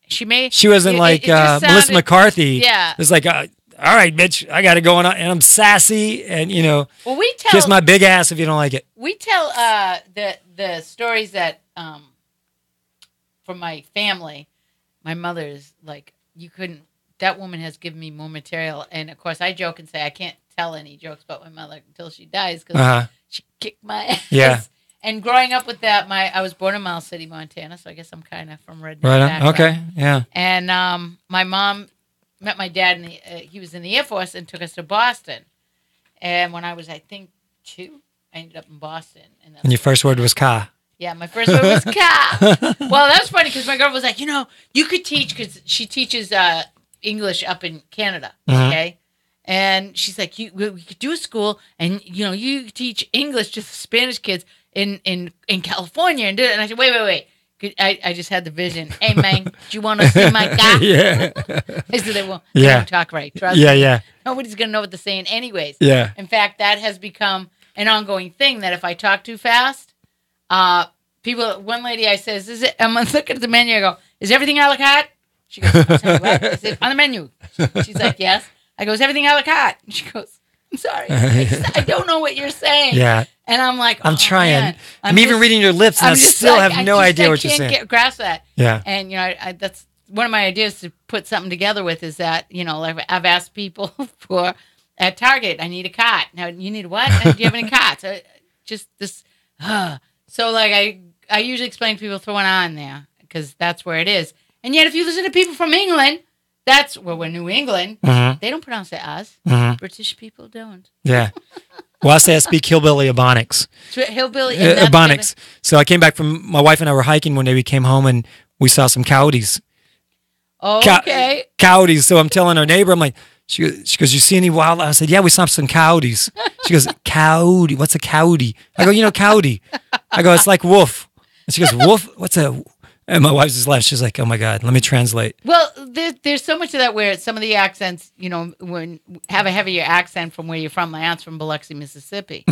She wasn't like Melissa McCarthy. Yeah. It's like, all right, bitch, I got it going on, and I'm sassy, and Well, we tell kiss my big ass if you don't like it. We tell the stories that from my family. My mother is like, you couldn't. That woman has given me more material, and of course, I joke and say I can't tell any jokes about my mother until she dies because she kicked my ass. Yeah. And growing up with that, I was born in Miles City, Montana, so I guess I'm kind of from redneck background. Okay, yeah. And my mom met my dad, he was in the Air Force, and took us to Boston. And when I was, I think, 2, I ended up in Boston. And your first word was "ka." Yeah, my first word was "ka." Well, that's funny because my girl was like, you could teach, because she teaches English up in Canada, okay? And she's like, we could do a school, and you teach English to the Spanish kids in California, and do it. And I said, wait. I just had the vision. Hey, man, do you want to see my guy? Yeah. I said, they don't talk right. Trust me. Yeah. Nobody's going to know what they're saying anyways. Yeah. In fact, that has become an ongoing thing, that if I talk too fast, one lady I says, I'm looking at the menu, I go, is everything a la carte? She goes, I'm sorry, what? I said, on the menu. She's like, yes. I go, is everything a la carte? And she goes, I'm sorry. I don't know what you're saying. Yeah. And I'm like, I'm trying. Man. I'm even reading your lips, and I still have no idea what you're saying. I can't grasp that. Yeah. And, that's one of my ideas to put something together with, is that, like I've asked people at Target, I need a cot. Now, you need what? Do you have any cots? Just this. So, like, I usually explain to people, throw one on there, because that's where it is. And yet, if you listen to people from England, we're New England. They don't pronounce it as. British people don't. Yeah. Well, I say I speak hillbilly Ebonics. Hillbilly Ebonics. So I came back from, my wife and I were hiking one day. We came home and we saw some coyotes. Okay. Coyotes. So I'm telling our neighbor, I'm like, she goes, you see any wildlife? I said, yeah, we saw some coyotes. She goes, coyote? What's a coyote? I go, coyote. I go, it's like wolf. And she goes, wolf? What's a... And my wife just laughed. She's like, oh, my God, let me translate. Well, there's so much of that where some of the accents, when have a heavier accent from where you're from. My aunt's from Biloxi, Mississippi.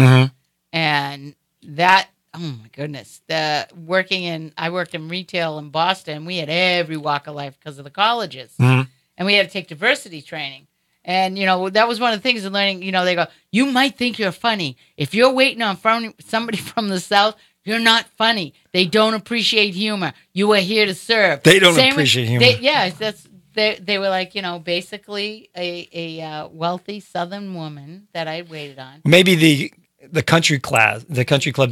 And that, oh, my goodness. I worked in retail in Boston. We had every walk of life because of the colleges. And we had to take diversity training. And, that was one of the things in learning, they go, you might think you're funny. If you're waiting on somebody from the South, you're not funny. They don't appreciate humor. You are here to serve. They don't appreciate humor. They were like, basically a wealthy Southern woman that I waited on. Maybe the country club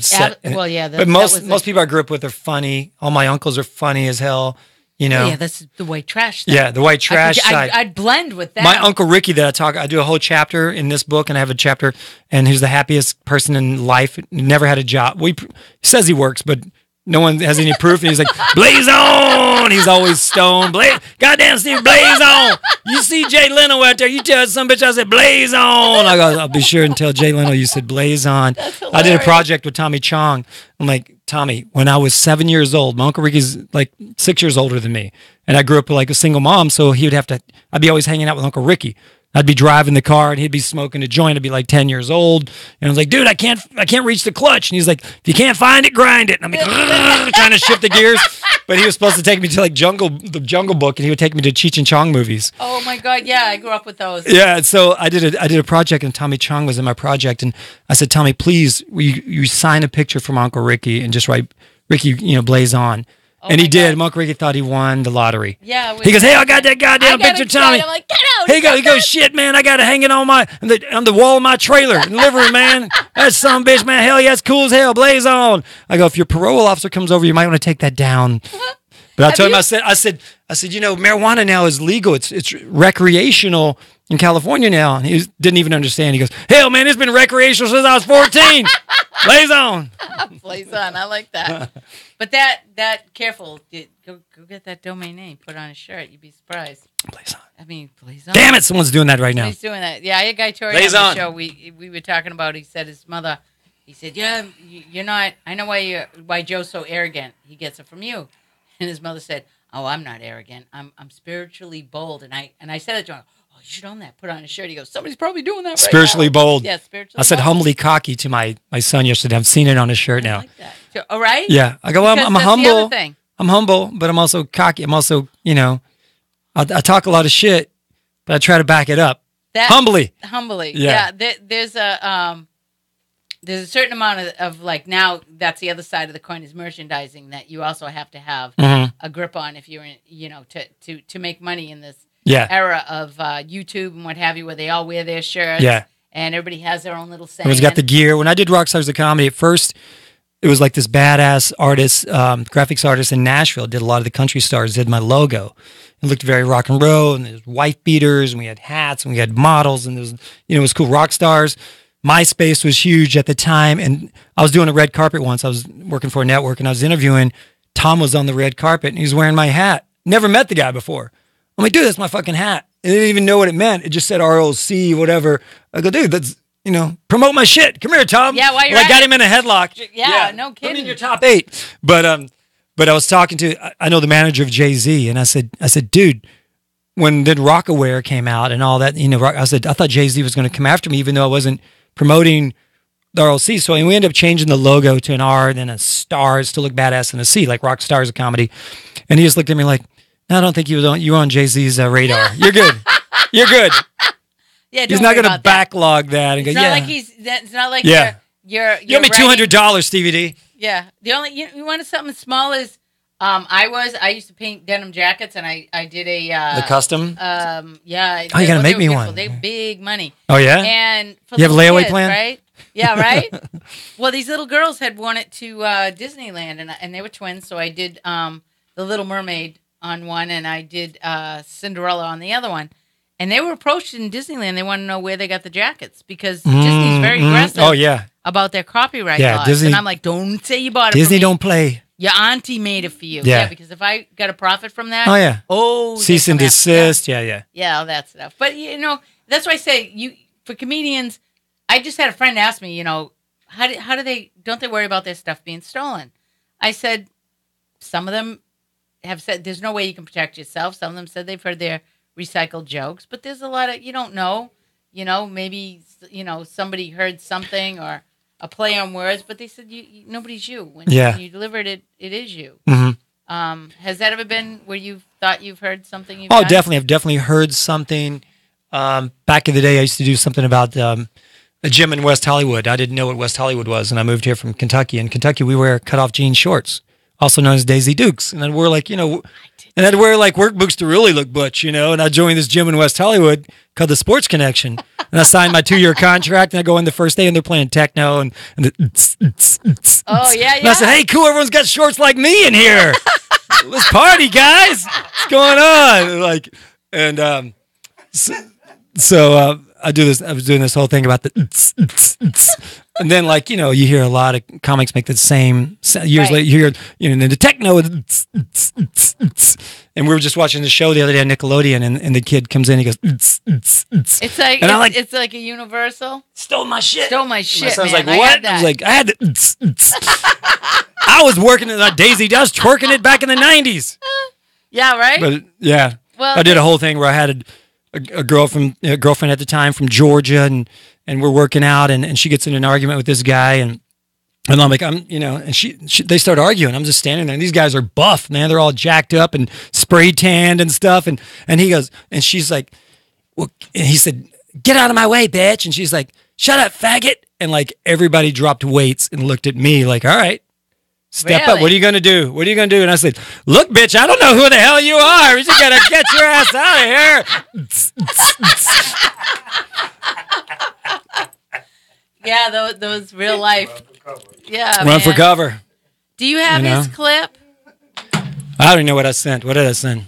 set. Well, yeah. But most people I grew up with are funny. All my uncles are funny as hell. Yeah, that's the white trash thing. Yeah, the white trash side. I'd blend with that. My Uncle Ricky I do a whole chapter in this book, and I have a chapter, and he's the happiest person in life. Never had a job. He says he works, but no one has any proof. And he's like, blaze on! He's always stoned. Goddamn, Steve, blaze on! You see Jay Leno out there, you tell some bitch I said, blaze on! I'll be sure and tell Jay Leno you said, blaze on. I did a project with Tommy Chong. I'm like, Tommy, when I was 7 years old, my Uncle Ricky's like 6 years older than me. And I grew up like a single mom, so I'd be always hanging out with Uncle Ricky. I'd be driving the car and he'd be smoking a joint. I'd be like 10 years old. And I was like, dude, I can't reach the clutch. And he's like, if you can't find it, grind it. And I'm like, trying to shift the gears. But he was supposed to take me to like the Jungle Book, and he would take me to Cheech and Chong movies. Oh my God. Yeah. I grew up with those. Yeah. So I did a project, and Tommy Chong was in my project. And I said, Tommy, please, you sign a picture from Uncle Ricky and just write Ricky, blaze on. Oh, and he did. Uncle Ricky thought he won the lottery. Yeah. He goes, hey, I got that goddamn picture, Tommy. I'm like, get out. He goes, shit, man, I got to hang it on the wall of my trailer in livery, man. That son of a bitch, man. Hell yeah, it's cool as hell. Blaze on. I go, if your parole officer comes over, you might want to take that down. But I told him, I said, marijuana now is legal. It's recreational in California now. And he didn't even understand. He goes, hell, man, it's been recreational since I was 14. Blaze on. Blaze on. I like that. But that careful. Go get that domain name. Put it on a shirt. You'd be surprised. Blaze on. I mean, blaze on. Damn it, someone's doing that right now. He's doing that. Yeah, I had a guy Tori on the show. We were talking about. He said his mother. He said, yeah, you're not. I know why Joe's so arrogant. He gets it from you. And his mother said, oh, I'm not arrogant. I'm spiritually bold. And I said it to him. Oh, you should own that. Put it on a shirt. He goes, somebody's probably doing that right spiritually now. Bold. Yeah, spiritually I said bold. humbly cocky to my son yesterday. I've seen it on his shirt now. I like that. So, all right? Yeah. I go, well, I'm that's humble. The other thing. I'm humble, but I'm also cocky. I'm also, you know, I talk a lot of shit, but I try to back it up. Humbly. Yeah. There's a certain amount of like, now that's the other side of the coin is merchandising that you also have to have a grip on if you're in, you know, to make money in this era of YouTube and what have you, where they all wear their shirts. Yeah. And everybody has their own little saying. Everyone's got the gear. When I did Rockstars of Comedy, at first, it was like this badass artist, graphics artist in Nashville, did a lot of the country stars, did my logo. It looked very rock and roll, and there's wife beaters, and we had hats, and we had models, and there was, you know, it was cool. Rockstars. MySpace was huge at the time, and I was doing a red carpet once. I was working for a network, and I was interviewing. Tom was on the red carpet, and he was wearing my hat. Never met the guy before. I'm like, dude, that's my fucking hat. And I didn't even know what it meant. It just said ROC, whatever. I go, dude, that's, you know, promote my shit. Come here, Tom. Yeah, why you're I got him in a headlock. Yeah, no kidding. Put me in your top 8. But I was talking to, I know the manager of Jay-Z, and I said, dude, when then Rockaware came out and all that, you know, I said, I thought Jay-Z was going to come after me, even though I wasn't promoting the ROC. So we ended up changing the logo to an R, then a star to look badass, and a C, like Rockstars of Comedy. And he just looked at me like, no, I don't think you were on Jay-Z's radar. You're good. You're good. Yeah, he's not going to backlog that and it's go, not like it's not like you're you owe me $200, Stevie D. Yeah. The only, you wanted something small is, I used to paint denim jackets, and I did a the custom. Yeah. Oh, you got to make me one. They're big money. Oh yeah. And for you have a layaway kids, plan, right? Yeah, right. Well, these little girls had won it to Disneyland, and they were twins, so I did the Little Mermaid on one, and I did Cinderella on the other one. And they were approached in Disneyland. They want to know where they got the jackets because Disney's very aggressive. Oh yeah. About their copyright laws. Disney, and I'm like, don't say you bought it. Disney don't play. Your auntie made it for you. Yeah. Because if I got a profit from that. Oh yeah. Oh. Cease and desist. Yeah. Yeah, all that stuff. But you know, that's why I say for comedians. I just had a friend ask me, you know, how do they don't they worry about their stuff being stolen? I said, some of them have said there's no way you can protect yourself. Some of them said they've heard their recycled jokes, but there's a lot of, you don't know, maybe, somebody heard something or a play on words, but they said nobody's you. When you deliver it, it is you. Mm-hmm. Has that ever been where you thought you've heard something? Definitely. I've definitely heard something. Back in the day, I used to do something about a gym in West Hollywood. I didn't know what West Hollywood was, and I moved here from Kentucky. In Kentucky, we wear cut-off jean shorts, also known as Daisy Dukes. And then we're like, and I'd wear like work boots to really look butch, and I joined this gym in West Hollywood called the Sports Connection. And I signed my 2-year contract, and I go in the first day, and they're playing techno, and oh yeah. And I said, hey, cool, everyone's got shorts like me in here. Let's party, guys. What's going on? So I do this. I was doing this whole thing about the, and then you hear a lot of comics make the same years later. You hear the techno, and we were just watching the show the other day on Nickelodeon, and the kid comes in, he goes, it's like it's like a universal. Stole my shit. My son's like, what? I was like, I had I was working at Daisy. I was twerking it back in the 90s. Yeah, right. But yeah, well, I did a whole thing where I had a girlfriend at the time from Georgia, and we're working out, and she gets in an argument with this guy, and I'm like, and they start arguing. I'm just standing there, and these guys are buff, man. They're all jacked up and spray tanned and stuff, and he goes, and she's like, well, and he said, get out of my way, bitch, and she's like, shut up, faggot, and everybody dropped weights and looked at me like, all right. Step up. What are you going to do? What are you going to do? And I said, look, bitch, I don't know who the hell you are. You just got to get your ass out of here. Yeah, those real life. Yeah, Run for cover. Do you have his clip? I don't even know what I sent. What did I send?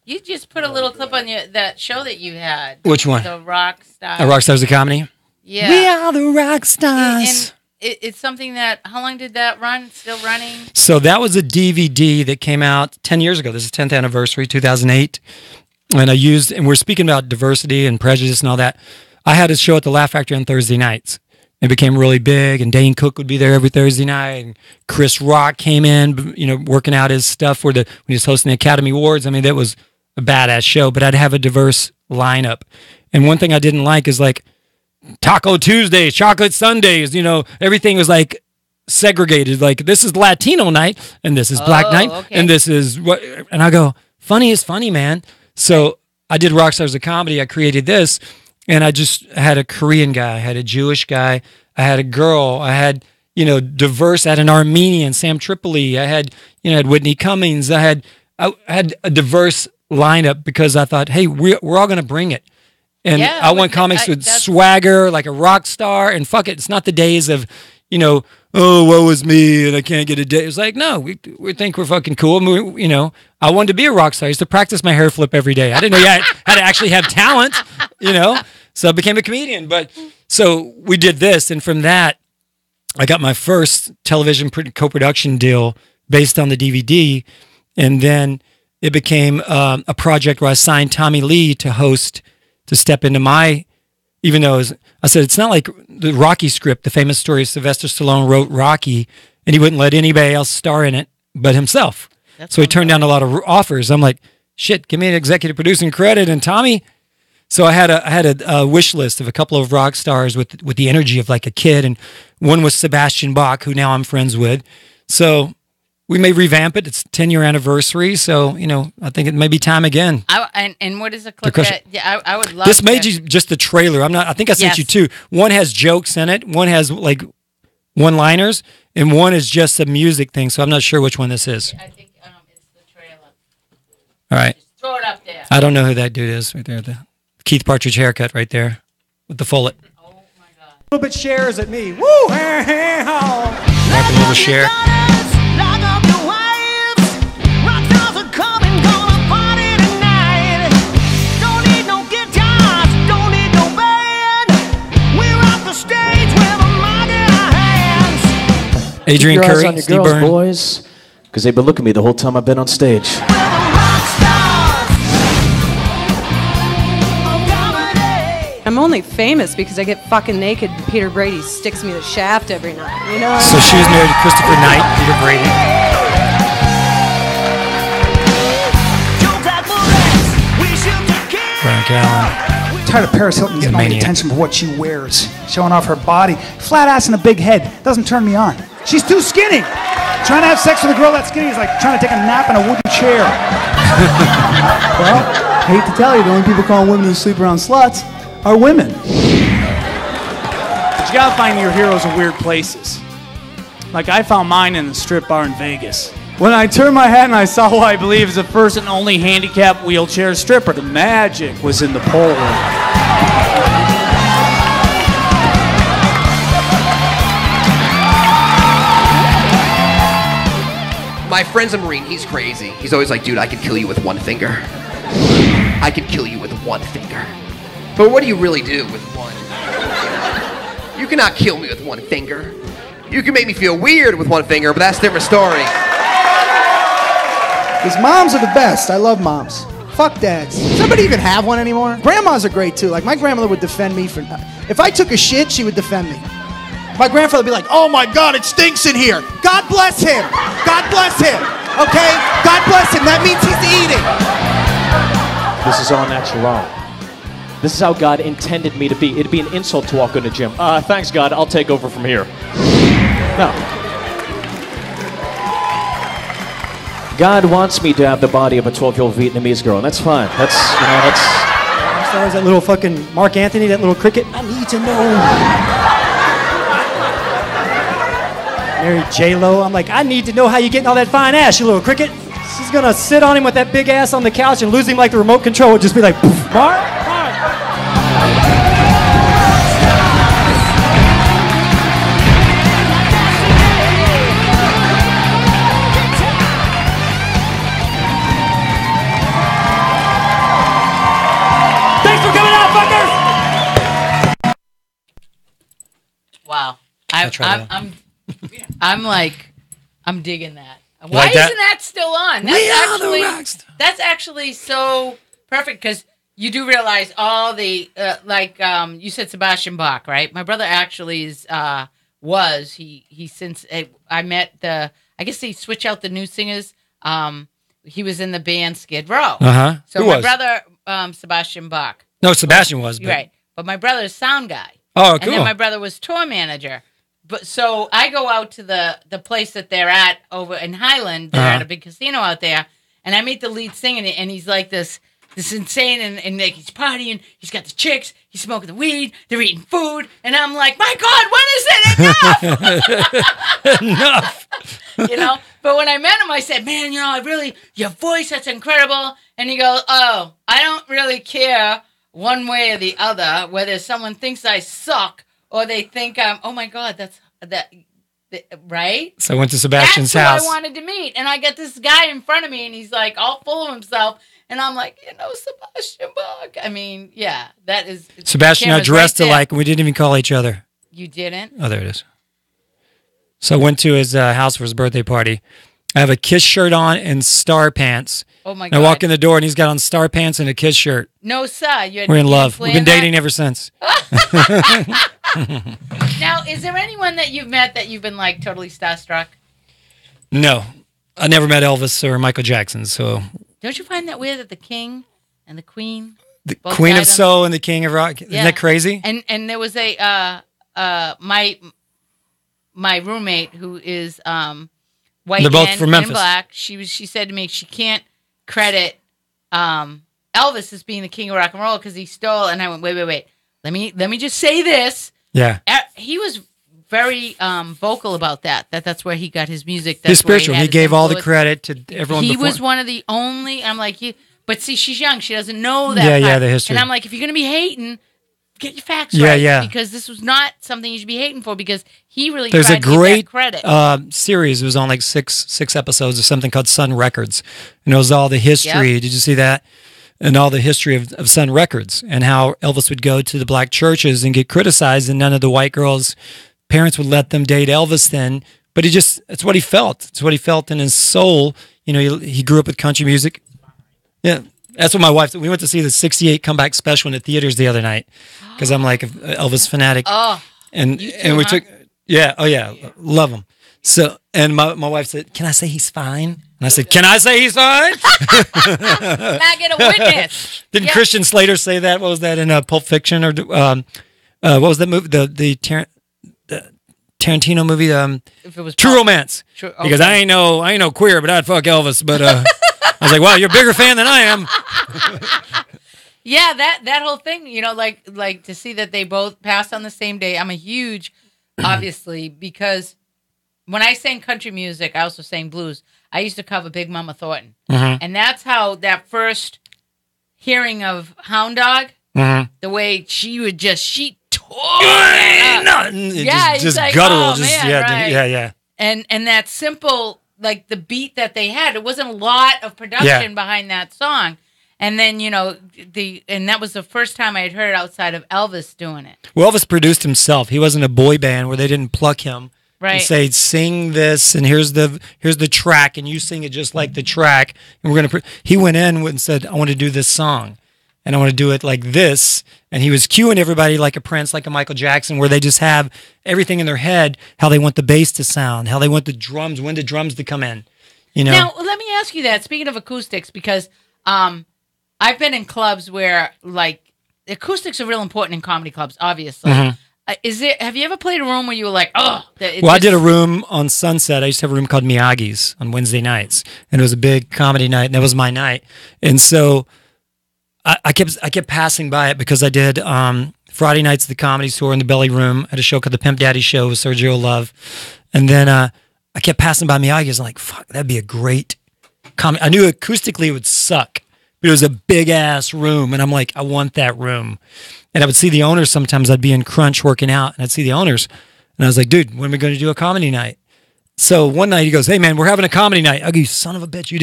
You just put a little clip on that show that you had. Which one? The Rockstars. The Rockstars of Comedy? Yeah. We are the rock stars. It's something that, how long did that run? Still running? So that was a DVD that came out 10 years ago. This is 10th anniversary, 2008. And we're speaking about diversity and prejudice and all that. I had a show at the Laugh Factory on Thursday nights. It became really big, and Dane Cook would be there every Thursday night, and Chris Rock came in, working out his stuff when he was hosting the Academy Awards. I mean, that was a badass show, but I'd have a diverse lineup. And one thing I didn't like is Taco Tuesdays, Chocolate Sundays, everything was segregated. Like, this is Latino night, and this is Black night, and this is what. And I go, funny is funny, man. So I did Rockstars of Comedy. I created this, and I just had a Korean guy, I had a Jewish guy, I had a girl, I had, diverse. I had an Armenian, Sam Tripoli. I had, I had Whitney Cummings. I had a diverse lineup because I thought, hey, we're all going to bring it. And I want comics with swagger, like a rock star, and fuck it. It's not the days of, oh, woe is me, and I can't get a date. It's like, no, we think we're fucking cool. I wanted to be a rock star. I used to practice my hair flip every day. I didn't know how to actually have talent, So I became a comedian. But so we did this, and from that, I got my first television co-production deal based on the DVD, and then it became a project where I signed Tommy Lee to step into my, even though I said, it's not like the Rocky script, the famous story of Sylvester Stallone wrote Rocky, and he wouldn't let anybody else star in it but himself. So he turned down a lot of offers. I'm like, shit, give me an executive producing credit. And Tommy, so I had a wish list of a couple of rock stars with the energy of like a kid, and one was Sebastian Bach, who now I'm friends with. So we may revamp it. It's 10-year anniversary, so I think it may be time again. And what is a clip that? Yeah, I would love. This made you just the trailer. I think I sent you two. One has jokes in it. One has like one-liners, and one is just a music thing. So I'm not sure which one this is. I think it's the trailer. All right. Just throw it up there. I don't know who that dude is right there. The Keith Partridge haircut right there with the fullet. Oh my God. A little bit shares at me. Woo! Like a little share. Adrian Curry, on your Steve girls, Byrne. boys, because they've been looking at me the whole time I've been on stage. I'm only famous because I get fucking naked and Peter Brady sticks me the shaft every night, So she was married to Christopher Knight, Peter Brady. Brian Callen. Tired of Paris Hilton getting all the attention for what she wears, showing off her body. Flat ass and a big head doesn't turn me on. She's too skinny. Trying to have sex with a girl that skinny is like trying to take a nap in a wooden chair. Well, I hate to tell you, the only people calling women who sleep around sluts are women. But you gotta find your heroes in weird places. Like I found mine in the strip bar in Vegas. When I turned my head and I saw who I believe is the first and only handicapped wheelchair stripper, the magic was in the pole room. My friend's a Marine, he's crazy. He's always like, dude, I could kill you with one finger. I could kill you with one finger. But what do you really do with one? You cannot kill me with one finger. You can make me feel weird with one finger, but that's a different story. Because moms are the best. I love moms. Fuck dads. Does somebody even have one anymore? Grandmas are great too. Like my grandmother would defend me for. If I took a shit, she would defend me. My grandfather would be like, "Oh my God, it stinks in here." God bless him. God bless him. Okay? God bless him. That means he's eating. This is all natural. This is how God intended me to be. It'd be an insult to walk in the gym. Thanks, God. I'll take over from here. No. God wants me to have the body of a 12-year-old Vietnamese girl, and that's fine. That's. Stars, that little fucking Mark Anthony, that little cricket. I need to know. Married J-Lo. I'm like, I need to know how you're getting all that fine ass, you little cricket. She's gonna sit on him with that big ass on the couch and lose him like the remote control. Would just be like, poof, Mark. Wow. I'm digging that. Why isn't that still on? That's actually so perfect because you do realize all the you said Sebastian Bach, right? My brother actually he since I met I guess they switch out the new singers. He was in the band Skid Row. So my brother Sebastian Bach. No, Sebastian was right, but my brother's sound guy. Oh, cool. And then my brother was tour manager but so I go out to the place that they're at over in Highland. They're at a big casino out there, and I meet the lead singer, and he's like this insane, and like he's partying. He's got the chicks. He's smoking the weed. They're eating food, and I'm like, my God, when is it enough? Enough. You know. But when I met him, I said, man, your voice, that's incredible. And he goes, oh, I don't really care one way or the other, whether someone thinks I suck or they think I'm, oh my God, right? So I went to Sebastian's house. That's who I wanted to meet. And I get this guy in front of me, and he's like all full of himself. And I'm like, Sebastian Bach. I mean, yeah, that is. Sebastian and I dressed alike, and we didn't even call each other. You didn't? Oh, there it is. So I went to his house for his birthday party. I have a Kiss shirt on and Star pants. Oh, my God. I walk in the door, and he's got on Star pants and a Kiss shirt. No, sir. We're in love. We've been dating ever since. Now, is there anyone that you've met that you've been, like, totally starstruck? No. I never met Elvis or Michael Jackson, so... Don't you find that weird that the King and the Queen... The Queen of Soul and the King of Rock? Isn't that crazy? And there was my roommate who is white. They're both from Memphis. And black. She said to me she can't credit Elvis as being the king of rock and roll because he stole. And I went, wait. Let me just say this. Yeah. He was very vocal about that's where he got his music. That's he's spiritual. He gave all the credit to everyone. He before. was one of the only. I'm like, but see, she's young. She doesn't know that. Yeah, the history. And I'm like, if you're gonna be hating, get your facts right. Yeah. Because this was not something you should be hating for. Because he really there's tried a to get great that credit. Series. It was on like six episodes of something called Sun Records, and it was all the history. Yep. Did you see that? And all the history of Sun Records and how Elvis would go to the black churches and get criticized, and none of the white girls' parents would let them date Elvis then. But it's what he felt. It's what he felt in his soul. You know, he grew up with country music. Yeah. That's what my wife said. We went to see the 68 comeback special in the theaters the other night because I'm like an Elvis fanatic. Oh. And we took, love him. So, and my wife said, can I say he's fine? And I said, can I say he's fine? Can I get a witness? Didn't Christian Slater say that? What was that in Pulp Fiction? Or what was that movie? The Tarantino movie? If it was True Romance. Okay. Because I ain't no queer, but I'd fuck Elvis. But I was like, wow, you're a bigger fan than I am. Yeah, that whole thing, you know, like to see that they both passed on the same day. I'm a huge, obviously, because when I sang country music, I also sang blues. I used to cover Big Mama Thornton. Mm-hmm. And that's how that first hearing of Hound Dog, the way she tore it up. Just like, guttural. Oh, man, right. Yeah. And that simple, like the beat that they had, it wasn't a lot of production behind that song. And then, you know, and that was the first time I had heard it outside of Elvis doing it. Well, Elvis produced himself. He wasn't a boy band where they didn't pluck him. Right. And say, sing this, and here's the track, and you sing it just like the track. And we're gonna. He went in and said, I want to do this song, and I want to do it like this. And he was cueing everybody like a Prince, like a Michael Jackson, where they just have everything in their head, how they want the bass to sound, how they want the drums, when the drums to come in. You know. Now, let me ask you that. Speaking of acoustics, because I've been in clubs where like acoustics are real important in comedy clubs, obviously. Mm-hmm. Have you ever played a room where you were like, oh? I did a room on Sunset. I used to have a room called Miyagi's on Wednesday nights, and it was a big comedy night, and that was my night. And so I kept passing by it because I did Friday nights at the Comedy Store in the Belly Room. I had a show called The Pimp Daddy Show with Sergio Love, and then I kept passing by Miyagi's. I'm like, fuck, that'd be a great comedy. I knew acoustically it would suck, but it was a big ass room, and I'm like, I want that room. And I would see the owners sometimes. I'd be in Crunch working out, and I'd see the owners. And I was like, dude, when are we going to do a comedy night? So one night he goes, hey, man, we're having a comedy night. I go, you son of a bitch, you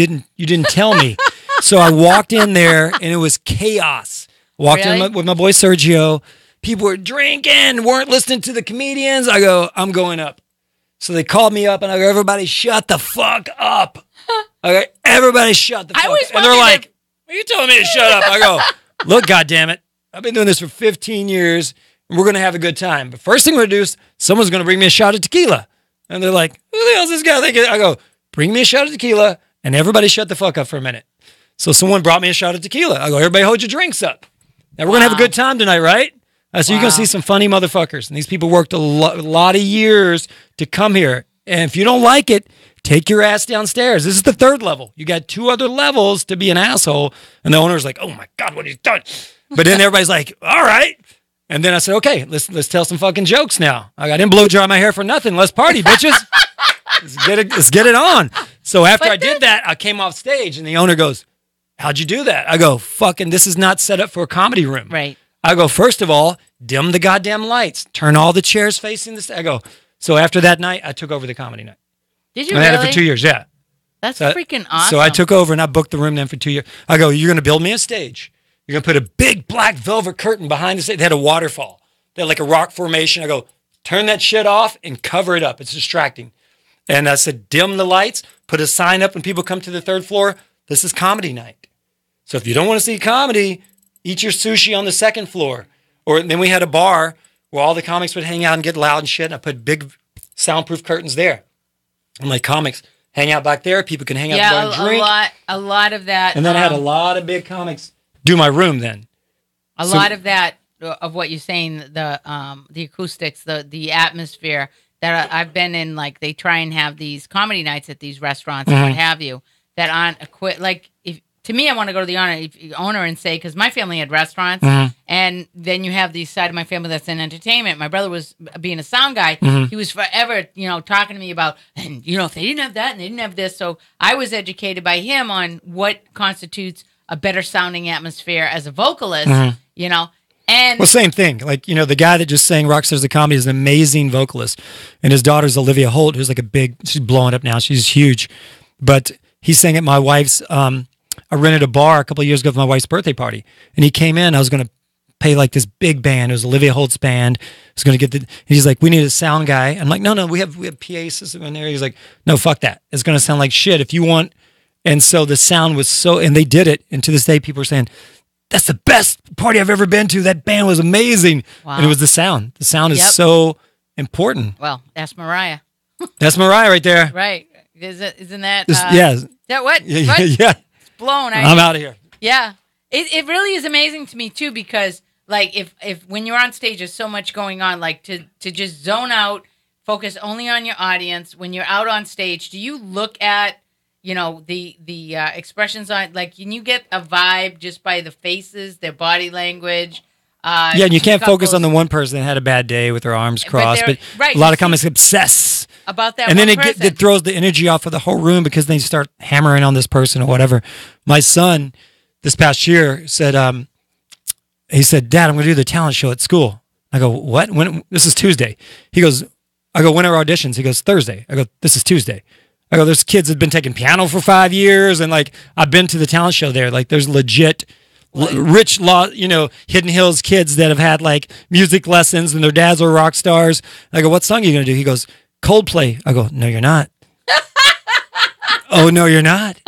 didn't tell me. So I walked in there, and it was chaos. Walked in with my boy Sergio. People were drinking, weren't listening to the comedians. I go, I'm going up. So they called me up, and I go, everybody shut the fuck up. I go, everybody shut the fuck up. And they're like, are you telling me to shut up? I go, look, goddammit. I've been doing this for 15 years, and we're going to have a good time. But first thing we're going to do is someone's going to bring me a shot of tequila. And they're like, who the hell is this guy thinking? I go, bring me a shot of tequila, and everybody shut the fuck up for a minute. So someone brought me a shot of tequila. I go, everybody hold your drinks up. Now we're going to have a good time tonight, right? So you're going to see some funny motherfuckers. And these people worked a lot of years to come here. And if you don't like it, take your ass downstairs. This is the 3rd level. You got 2 other levels to be an asshole. And the owner's like, oh my God, what he's done. But then everybody's like, all right. And then I said, okay, let's tell some fucking jokes now. I didn't blow dry my hair for nothing. Let's party, bitches. Let's get it on. So after I did that, I came off stage and the owner goes, how'd you do that? I go, fucking, this is not set up for a comedy room. Right. I go, first of all, dim the goddamn lights. Turn all the chairs facing the stage. I go, so after that night, I took over the comedy night. Did you I really? had it for 2 years, yeah. That's freaking awesome. So I took over and I booked the room then for 2 years. I go, you're going to build me a stage. You're going to put a big black velvet curtain behind the stage. They had a waterfall. They had like a rock formation. I go, turn that shit off and cover it up. It's distracting. And I said, dim the lights, put a sign up when people come to the 3rd floor. This is comedy night. So if you don't want to see comedy, eat your sushi on the 2nd floor. Or then we had a bar where all the comics would hang out and get loud and shit. And I put big soundproof curtains there. I'm like, comics, hang out back there. People can hang out and drink. A lot of that. And then I had a lot of big comics do my room then. A lot of that, of what you're saying, the acoustics, the atmosphere that I've been in, like they try and have these comedy nights at these restaurants and what have you that aren't equipped. Like, to me, I want to go to the owner and say, because my family had restaurants, and then you have the side of my family that's in entertainment. My brother was being a sound guy. He was forever, talking to me about, and if they didn't have that and they didn't have this. So I was educated by him on what constitutes a better sounding atmosphere as a vocalist, And same thing. Like, the guy that just sang Rockstars of Comedy is an amazing vocalist. And his daughter's Olivia Holt, who's like she's blowing up now. She's huge. But he sang at my wife's, I rented a bar a couple of years ago for my wife's birthday party. And he came in. I was going to pay like this big band. It was Olivia Holt's band. I was going to get he's like, we need a sound guy. I'm like, no, we have PA system in there. He's like, no, fuck that. It's going to sound like shit if you want. And so the sound was and they did it. And to this day, people are saying, that's the best party I've ever been to. That band was amazing. Wow. And it was the sound. The sound is so important. Well, that's Mariah. That's Mariah right there. Right. Isn't that? Yeah. Is that what? Yeah. It's blown. I'm out of here. Yeah. It really is amazing to me too, because like if when you're on stage, there's so much going on, like to just zone out, focus only on your audience. When you're out on stage, do you look at the expressions on, like, can you get a vibe just by the faces, their body language? Yeah, and you can't focus on the one person that had a bad day with their arms crossed, but a lot of comics obsess about that, and then it throws the energy off of the whole room because they start hammering on this person or whatever. My son, this past year, said, he said, Dad, I'm going to do the talent show at school. I go, what? When? This is Tuesday. He goes, I go, when are auditions? He goes, Thursday. I go, this is Tuesday. I go, there's kids that have been taking piano for 5 years, and like I've been to the talent show there. Like there's legit rich Hidden Hills kids that have had like music lessons and their dads are rock stars. I go, what song are you going to do? He goes, Coldplay. I go, no, you're not. Oh, no, you're not.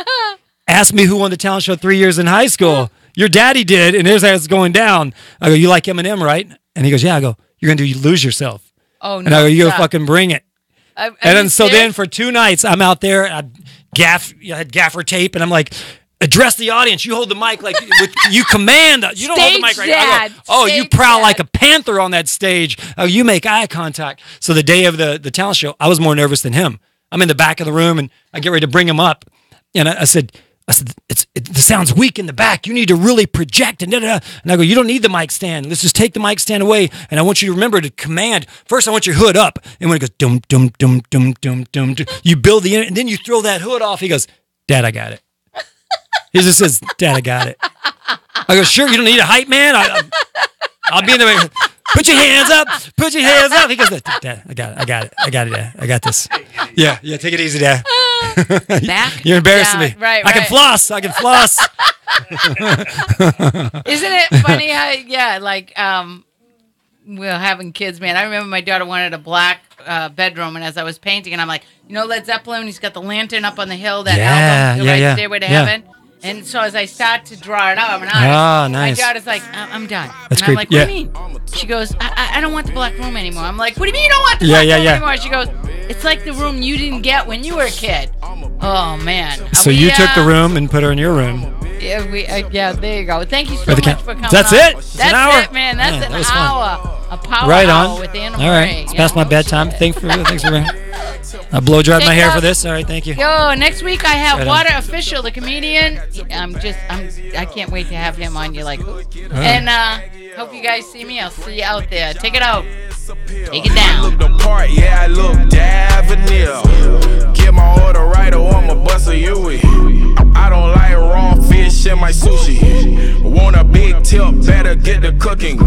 Ask me who won the talent show 3 years in high school. Your daddy did, and here's how it's going down. I go, you like Eminem, right? And he goes, yeah. I go, you're going to do Lose Yourself. Oh, no. And I go, you go fucking bring it. And then then for 2 nights, I'm out there, I had gaffer tape, and I'm like, address the audience. You hold the mic like you command. You don't hold the mic right now. Oh, you prowl like a panther on that stage. Oh, you make eye contact. So the day of the talent show, I was more nervous than him. I'm in the back of the room, and I get ready to bring him up. And I said, the sound's weak in the back. You need to really project. And I go, you don't need the mic stand. Let's just take the mic stand away. And I want you to remember to command. First, I want your hood up. And when it goes, dum, dum, dum, dum, dum, dum, dum, you build and then you throw that hood off. He goes, Dad, I got it. He just says, Dad, I got it. I go, sure, you don't need a hype man. I'll be in the put your hands up. Put your hands up. He goes, Dad, I got it. Dad. I got this. Yeah, take it easy, Dad. You're embarrassing me. Right. I can floss. Isn't it funny how, we're having kids, man. I remember my daughter wanted a black bedroom, and as I was painting, and I'm like, Led Zeppelin, he's got the lantern up on the hill, that album, Stairway to Heaven. And so as I start to draw it out, I'm an artist. Nice. My daughter's like, I'm done. That's and creepy. I'm like, what do you mean? She goes, I don't want the black room anymore. I'm like, what do you mean you don't want the black room anymore? She goes, it's like the room you didn't get when you were a kid. Oh, man. So you took the room and put her in your room. Yeah, there you go. Thank you so much for coming. That's it. It's That's an hour. it, man. That's an hour. A power right hour on. with Anna All right, it's past my bedtime. Thanks for I blow dried my hair for this. All right, thank you. Yo, next week I have Water Official, the comedian. I can't wait to have him on. You're like, and hope you guys see me. I'll see you out there. Take it out. Take it down. I look the part, yeah, I look Davenil. Get my order right or I'ma bust a Yui. I don't like raw fish in my sushi. Want a big tip, better get the cooking.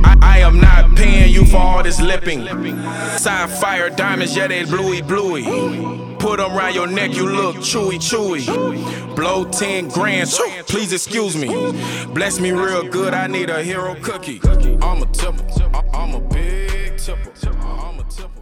I am not paying you for all this lipping. Sapphire diamonds, yeah, they bluey. Put them around your neck, you look chewy. Blow 10 grand, please excuse me. Bless me real good, I need a hero cookie. I'm a tipper, I'm a big tipper. I'm a tipper.